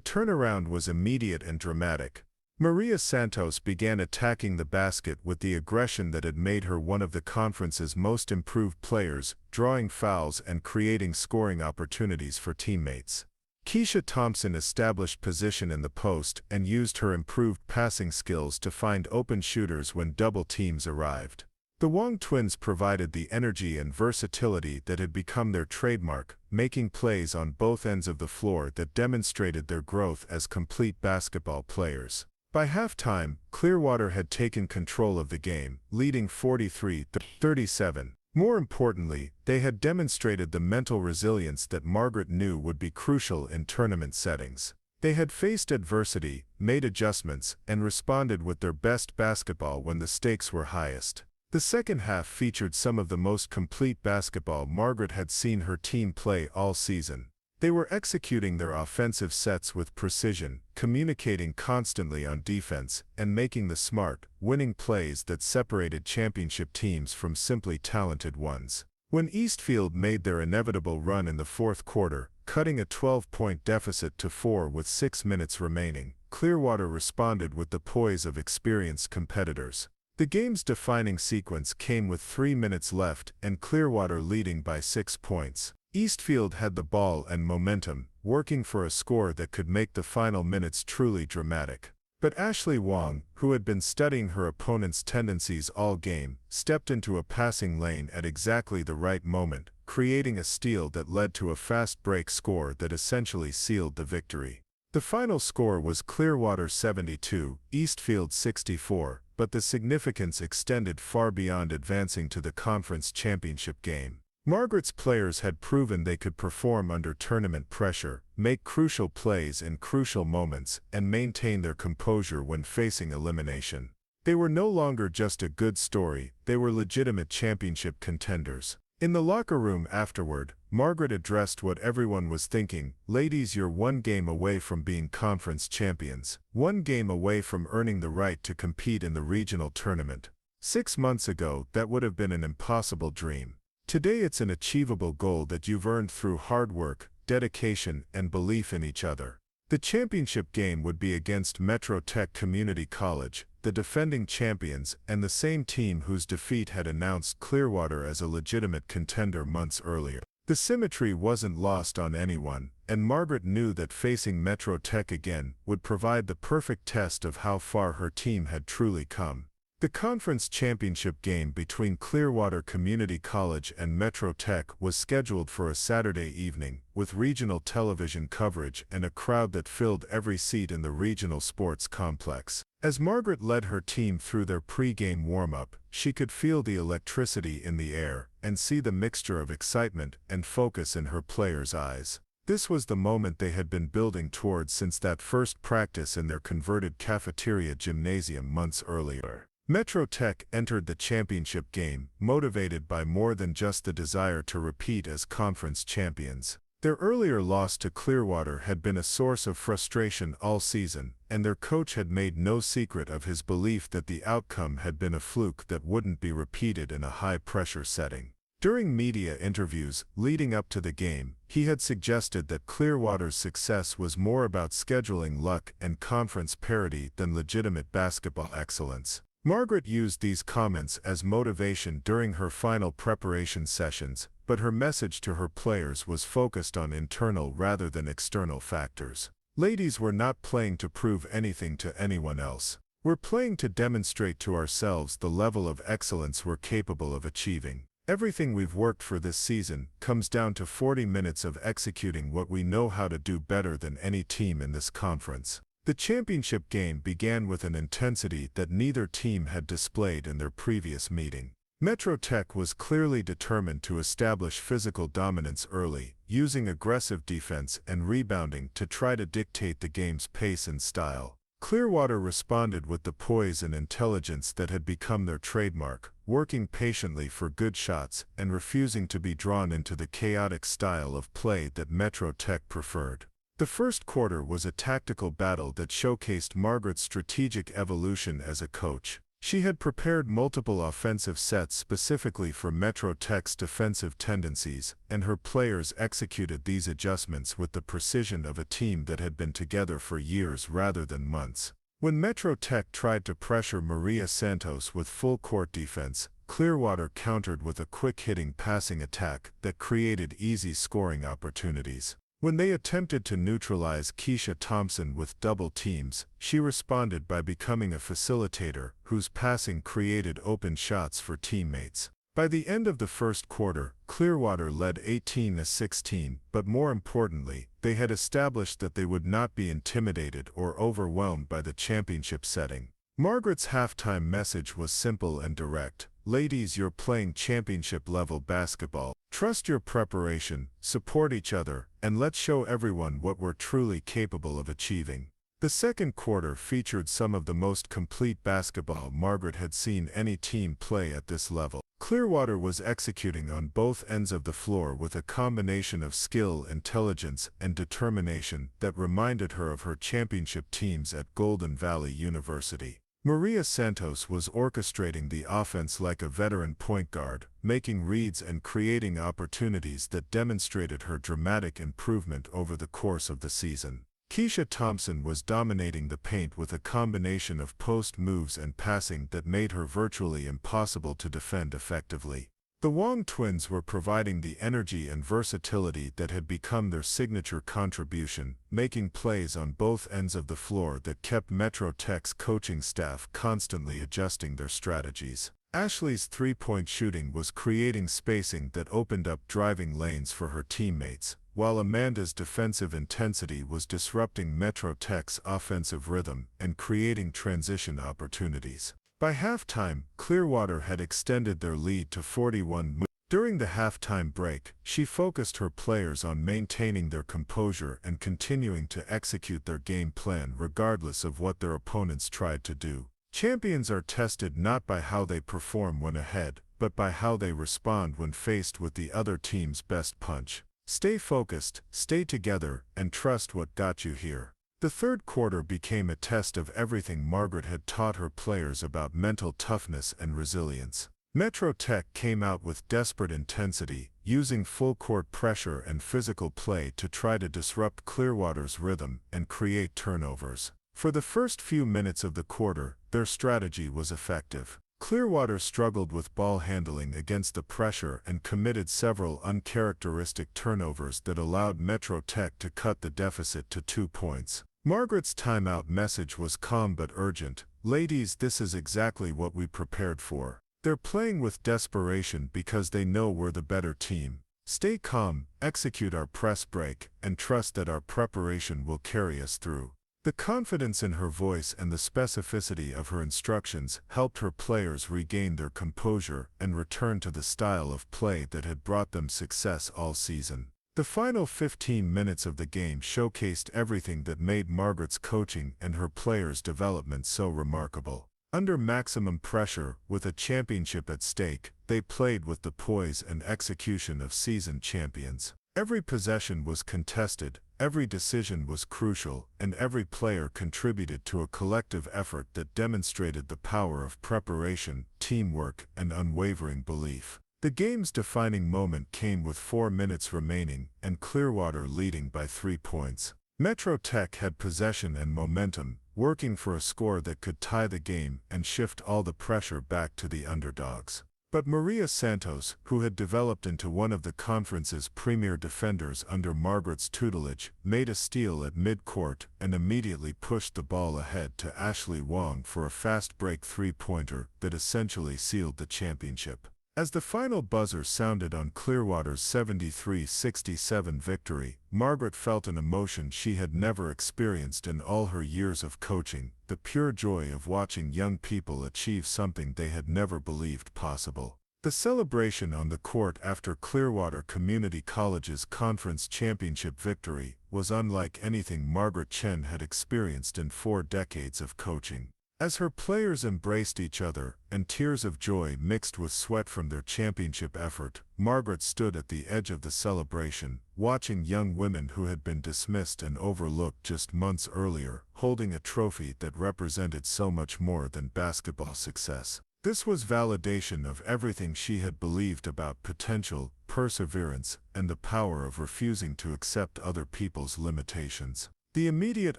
A: turnaround was immediate and dramatic. Maria Santos began attacking the basket with the aggression that had made her one of the conference's most improved players, drawing fouls and creating scoring opportunities for teammates. Keisha Thompson established position in the post and used her improved passing skills to find open shooters when double teams arrived. The Wong twins provided the energy and versatility that had become their trademark, making plays on both ends of the floor that demonstrated their growth as complete basketball players. By halftime, Clearwater had taken control of the game, leading 43-37. More importantly, they had demonstrated the mental resilience that Margaret knew would be crucial in tournament settings. They had faced adversity, made adjustments, and responded with their best basketball when the stakes were highest. The second half featured some of the most complete basketball Margaret had seen her team play all season. They were executing their offensive sets with precision, communicating constantly on defense, and making the smart, winning plays that separated championship teams from simply talented ones. When Eastfield made their inevitable run in the fourth quarter, cutting a 12-point deficit to 4 with 6 minutes remaining, Clearwater responded with the poise of experienced competitors. The game's defining sequence came with 3 minutes left and Clearwater leading by 6 points. Eastfield had the ball and momentum, working for a score that could make the final minutes truly dramatic. But Ashley Wong, who had been studying her opponent's tendencies all game, stepped into a passing lane at exactly the right moment, creating a steal that led to a fast break score that essentially sealed the victory. The final score was Clearwater 72, Eastfield 64, but the significance extended far beyond advancing to the conference championship game. Margaret's players had proven they could perform under tournament pressure, make crucial plays in crucial moments, and maintain their composure when facing elimination. They were no longer just a good story, they were legitimate championship contenders. In the locker room afterward, Margaret addressed what everyone was thinking: ladies, you're one game away from being conference champions, one game away from earning the right to compete in the regional tournament. 6 months ago, that would have been an impossible dream. Today it's an achievable goal that you've earned through hard work, dedication, and belief in each other. The championship game would be against Metro Tech Community College, the defending champions, and the same team whose defeat had announced Clearwater as a legitimate contender months earlier. The symmetry wasn't lost on anyone, and Margaret knew that facing Metro Tech again would provide the perfect test of how far her team had truly come. The conference championship game between Clearwater Community College and Metro Tech was scheduled for a Saturday evening, with regional television coverage and a crowd that filled every seat in the regional sports complex. As Margaret led her team through their pre-game warm-up, she could feel the electricity in the air and see the mixture of excitement and focus in her players' eyes. This was the moment they had been building towards since that first practice in their converted cafeteria gymnasium months earlier. Metro Tech entered the championship game, motivated by more than just the desire to repeat as conference champions. Their earlier loss to Clearwater had been a source of frustration all season, and their coach had made no secret of his belief that the outcome had been a fluke that wouldn't be repeated in a high-pressure setting. During media interviews leading up to the game, he had suggested that Clearwater's success was more about scheduling luck and conference parity than legitimate basketball excellence. Margaret used these comments as motivation during her final preparation sessions, but her message to her players was focused on internal rather than external factors. Ladies, we're not playing to prove anything to anyone else. We're playing to demonstrate to ourselves the level of excellence we're capable of achieving. Everything we've worked for this season comes down to 40 minutes of executing what we know how to do better than any team in this conference. The championship game began with an intensity that neither team had displayed in their previous meeting. Metro Tech was clearly determined to establish physical dominance early, using aggressive defense and rebounding to try to dictate the game's pace and style. Clearwater responded with the poise and intelligence that had become their trademark, working patiently for good shots and refusing to be drawn into the chaotic style of play that Metro Tech preferred. The first quarter was a tactical battle that showcased Margaret's strategic evolution as a coach. She had prepared multiple offensive sets specifically for Metro Tech's defensive tendencies, and her players executed these adjustments with the precision of a team that had been together for years rather than months. When Metro Tech tried to pressure Maria Santos with full-court defense, Clearwater countered with a quick-hitting passing attack that created easy scoring opportunities. When they attempted to neutralize Keisha Thompson with double teams, she responded by becoming a facilitator whose passing created open shots for teammates. By the end of the first quarter, Clearwater led 18-16, but more importantly, they had established that they would not be intimidated or overwhelmed by the championship setting. Margaret's halftime message was simple and direct. Ladies, you're playing championship-level basketball. Trust your preparation, support each other, and let's show everyone what we're truly capable of achieving. The second quarter featured some of the most complete basketball Margaret had seen any team play at this level. Clearwater was executing on both ends of the floor with a combination of skill, intelligence, and determination that reminded her of her championship teams at Golden Valley University. Maria Santos was orchestrating the offense like a veteran point guard, making reads and creating opportunities that demonstrated her dramatic improvement over the course of the season. Keisha Thompson was dominating the paint with a combination of post moves and passing that made her virtually impossible to defend effectively. The Wong twins were providing the energy and versatility that had become their signature contribution, making plays on both ends of the floor that kept Metro Tech's coaching staff constantly adjusting their strategies. Ashley's three-point shooting was creating spacing that opened up driving lanes for her teammates, while Amanda's defensive intensity was disrupting Metro Tech's offensive rhythm and creating transition opportunities. By halftime, Clearwater had extended their lead to 41. During the halftime break, she focused her players on maintaining their composure and continuing to execute their game plan regardless of what their opponents tried to do. Champions are tested not by how they perform when ahead, but by how they respond when faced with the other team's best punch. Stay focused, stay together, and trust what got you here. The third quarter became a test of everything Margaret had taught her players about mental toughness and resilience. Metro Tech came out with desperate intensity, using full-court pressure and physical play to try to disrupt Clearwater's rhythm and create turnovers. For the first few minutes of the quarter, their strategy was effective. Clearwater struggled with ball handling against the pressure and committed several uncharacteristic turnovers that allowed Metro Tech to cut the deficit to 2 points. Margaret's timeout message was calm but urgent. Ladies, this is exactly what we prepared for. They're playing with desperation because they know we're the better team. Stay calm, execute our press break, and trust that our preparation will carry us through. The confidence in her voice and the specificity of her instructions helped her players regain their composure and return to the style of play that had brought them success all season. The final 15 minutes of the game showcased everything that made Margaret's coaching and her players' development so remarkable. Under maximum pressure, with a championship at stake, they played with the poise and execution of seasoned champions. Every possession was contested, every decision was crucial, and every player contributed to a collective effort that demonstrated the power of preparation, teamwork, and unwavering belief. The game's defining moment came with 4 minutes remaining and Clearwater leading by 3 points. Metro Tech had possession and momentum, working for a score that could tie the game and shift all the pressure back to the underdogs. But Maria Santos, who had developed into one of the conference's premier defenders under Margaret's tutelage, made a steal at mid-court and immediately pushed the ball ahead to Ashley Wong for a fast break three-pointer that essentially sealed the championship. As the final buzzer sounded on Clearwater's 73-67 victory, Margaret felt an emotion she had never experienced in all her years of coaching, the pure joy of watching young people achieve something they had never believed possible. The celebration on the court after Clearwater Community College's conference championship victory was unlike anything Margaret Chen had experienced in 4 decades of coaching. As her players embraced each other, and tears of joy mixed with sweat from their championship effort, Margaret stood at the edge of the celebration, watching young women who had been dismissed and overlooked just months earlier, holding a trophy that represented so much more than basketball success. This was validation of everything she had believed about potential, perseverance, and the power of refusing to accept other people's limitations. The immediate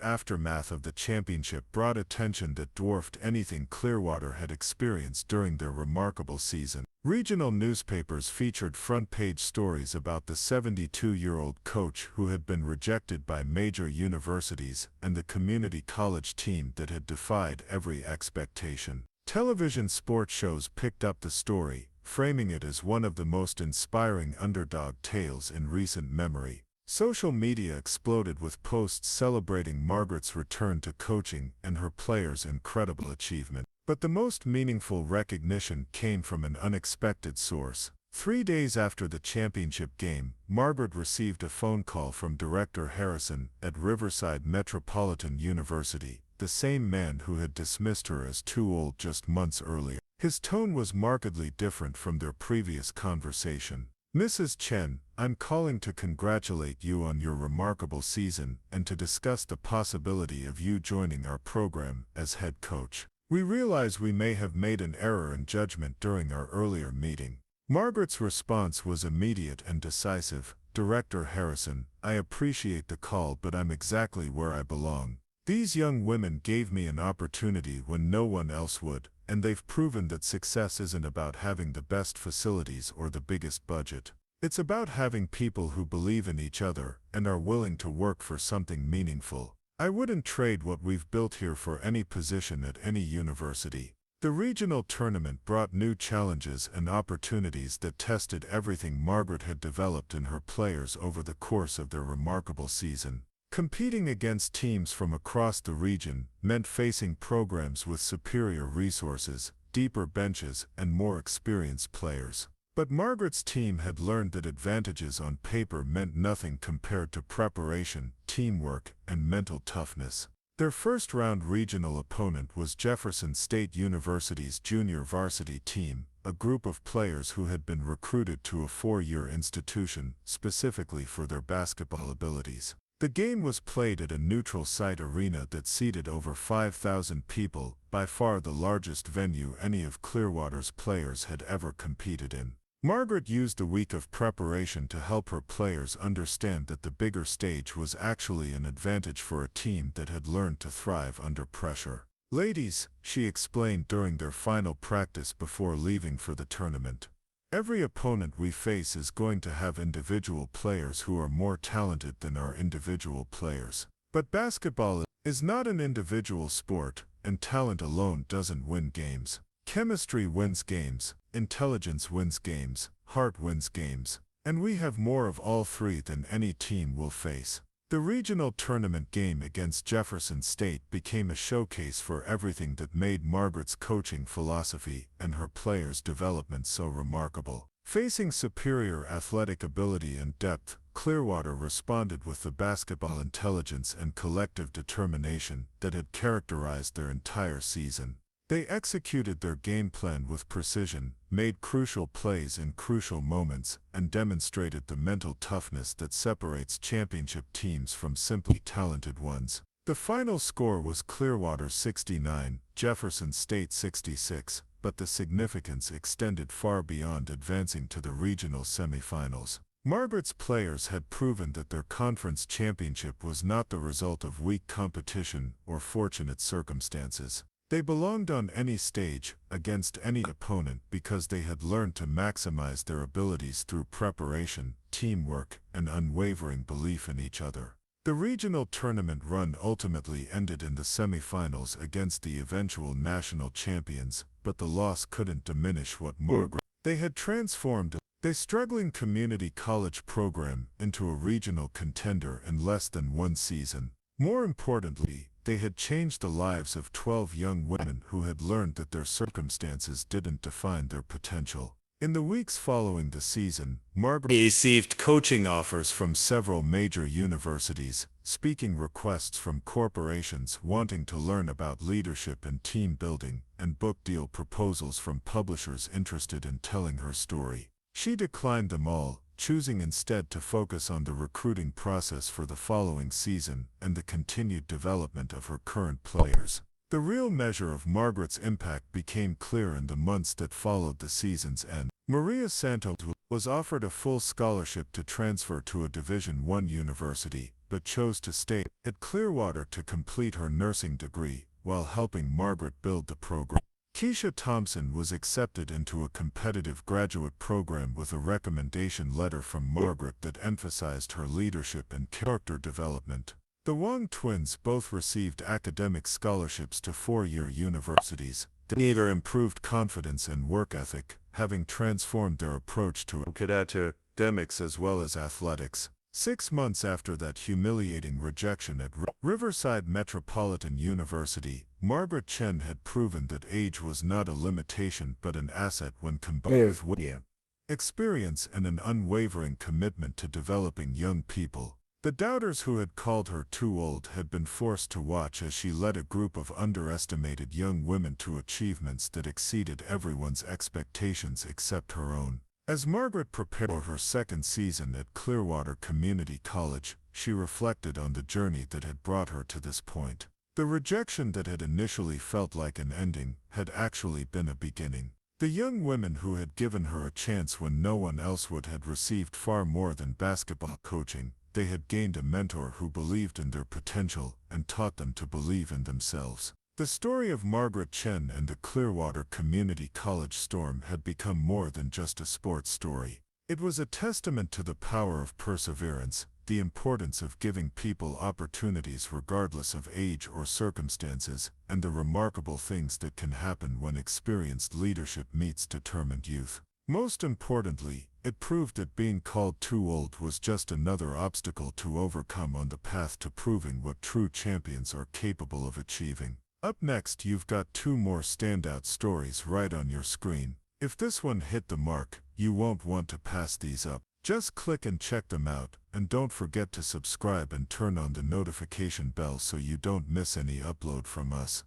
A: aftermath of the championship brought attention that dwarfed anything Clearwater had experienced during their remarkable season. Regional newspapers featured front-page stories about the 72-year-old coach who had been rejected by major universities and the community college team that had defied every expectation. Television sports shows picked up the story, framing it as one of the most inspiring underdog tales in recent memory. Social media exploded with posts celebrating Margaret's return to coaching and her players' incredible achievement. But the most meaningful recognition came from an unexpected source. 3 days after the championship game, Margaret received a phone call from Director Harrison at Riverside Metropolitan University, the same man who had dismissed her as too old just months earlier. His tone was markedly different from their previous conversation. "Mrs. Chen, I'm calling to congratulate you on your remarkable season and to discuss the possibility of you joining our program as head coach. We realize we may have made an error in judgment during our earlier meeting." Margaret's response was immediate and decisive. "Director Harrison, I appreciate the call, but I'm exactly where I belong. These young women gave me an opportunity when no one else would, and they've proven that success isn't about having the best facilities or the biggest budget. It's about having people who believe in each other and are willing to work for something meaningful. I wouldn't trade what we've built here for any position at any university." The regional tournament brought new challenges and opportunities that tested everything Margaret had developed in her players over the course of their remarkable season. Competing against teams from across the region meant facing programs with superior resources, deeper benches, and more experienced players. But Margaret's team had learned that advantages on paper meant nothing compared to preparation, teamwork, and mental toughness. Their first-round regional opponent was Jefferson State University's junior varsity team, a group of players who had been recruited to a 4-year institution specifically for their basketball abilities. The game was played at a neutral site arena that seated over 5,000 people, by far the largest venue any of Clearwater's players had ever competed in. Margaret used a week of preparation to help her players understand that the bigger stage was actually an advantage for a team that had learned to thrive under pressure. "Ladies," she explained during their final practice before leaving for the tournament, "every opponent we face is going to have individual players who are more talented than our individual players. But basketball is not an individual sport, and talent alone doesn't win games. Chemistry wins games, intelligence wins games, heart wins games, and we have more of all three than any team will face." The regional tournament game against Jefferson State became a showcase for everything that made Margaret's coaching philosophy and her players' development so remarkable. Facing superior athletic ability and depth, Clearwater responded with the basketball intelligence and collective determination that had characterized their entire season. They executed their game plan with precision, made crucial plays in crucial moments, and demonstrated the mental toughness that separates championship teams from simply talented ones. The final score was Clearwater 69, Jefferson State 66, but the significance extended far beyond advancing to the regional semifinals. Margaret's players had proven that their conference championship was not the result of weak competition or fortunate circumstances. They belonged on any stage, against any opponent, because they had learned to maximize their abilities through preparation, teamwork, and unwavering belief in each other. The regional tournament run ultimately ended in the semifinals against the eventual national champions, but the loss couldn't diminish what Margaret
B: They had transformed a struggling community college program into a regional contender in less than one season. More importantly, they had changed the lives of 12 young women who had learned that their circumstances didn't define their potential. In the weeks following the season, Margaret received coaching offers from several major universities, speaking requests from corporations wanting to learn about leadership and team building, and book deal proposals from publishers interested in telling her story. She declined them all, choosing instead to focus on the recruiting process for the following season and the continued development of her current players. The real measure of Margaret's impact became clear in the months that followed the season's end. Maria Santos was offered a full scholarship to transfer to a Division I university, but chose to stay at Clearwater to complete her nursing degree, while helping Margaret build the program. Keisha Thompson was accepted into a competitive graduate program with a recommendation letter from Margaret that emphasized her leadership and character development. The Wong twins both received academic scholarships to four-year universities. Neither improved confidence and work ethic, having transformed their approach to academics as well as athletics. 6 months after that humiliating rejection at Riverside Metropolitan University, Margaret Chen had proven that age was not a limitation but an asset when combined with experience and an unwavering commitment to developing young people. The doubters who had called her too old had been forced to watch as she led a group of underestimated young women to achievements that exceeded everyone's expectations except her own. As Margaret prepared for her second season at Clearwater Community College, she reflected on the journey that had brought her to this point. The rejection that had initially felt like an ending had actually been a beginning. The young women who had given her a chance when no one else would had received far more than basketball coaching. They had gained a mentor who believed in their potential and taught them to believe in themselves. The story of Margaret Chen and the Clearwater Community College storm had become more than just a sports story. It was a testament to the power of perseverance, the importance of giving people opportunities regardless of age or circumstances, and the remarkable things that can happen when experienced leadership meets determined youth. Most importantly, it proved that being called too old was just another obstacle to overcome on the path to proving what true champions are capable of achieving. Up next, you've got 2 more standout stories right on your screen. If this one hit the mark, you won't want to pass these up. Just click and check them out, and don't forget to subscribe and turn on the notification bell so you don't miss any upload from us.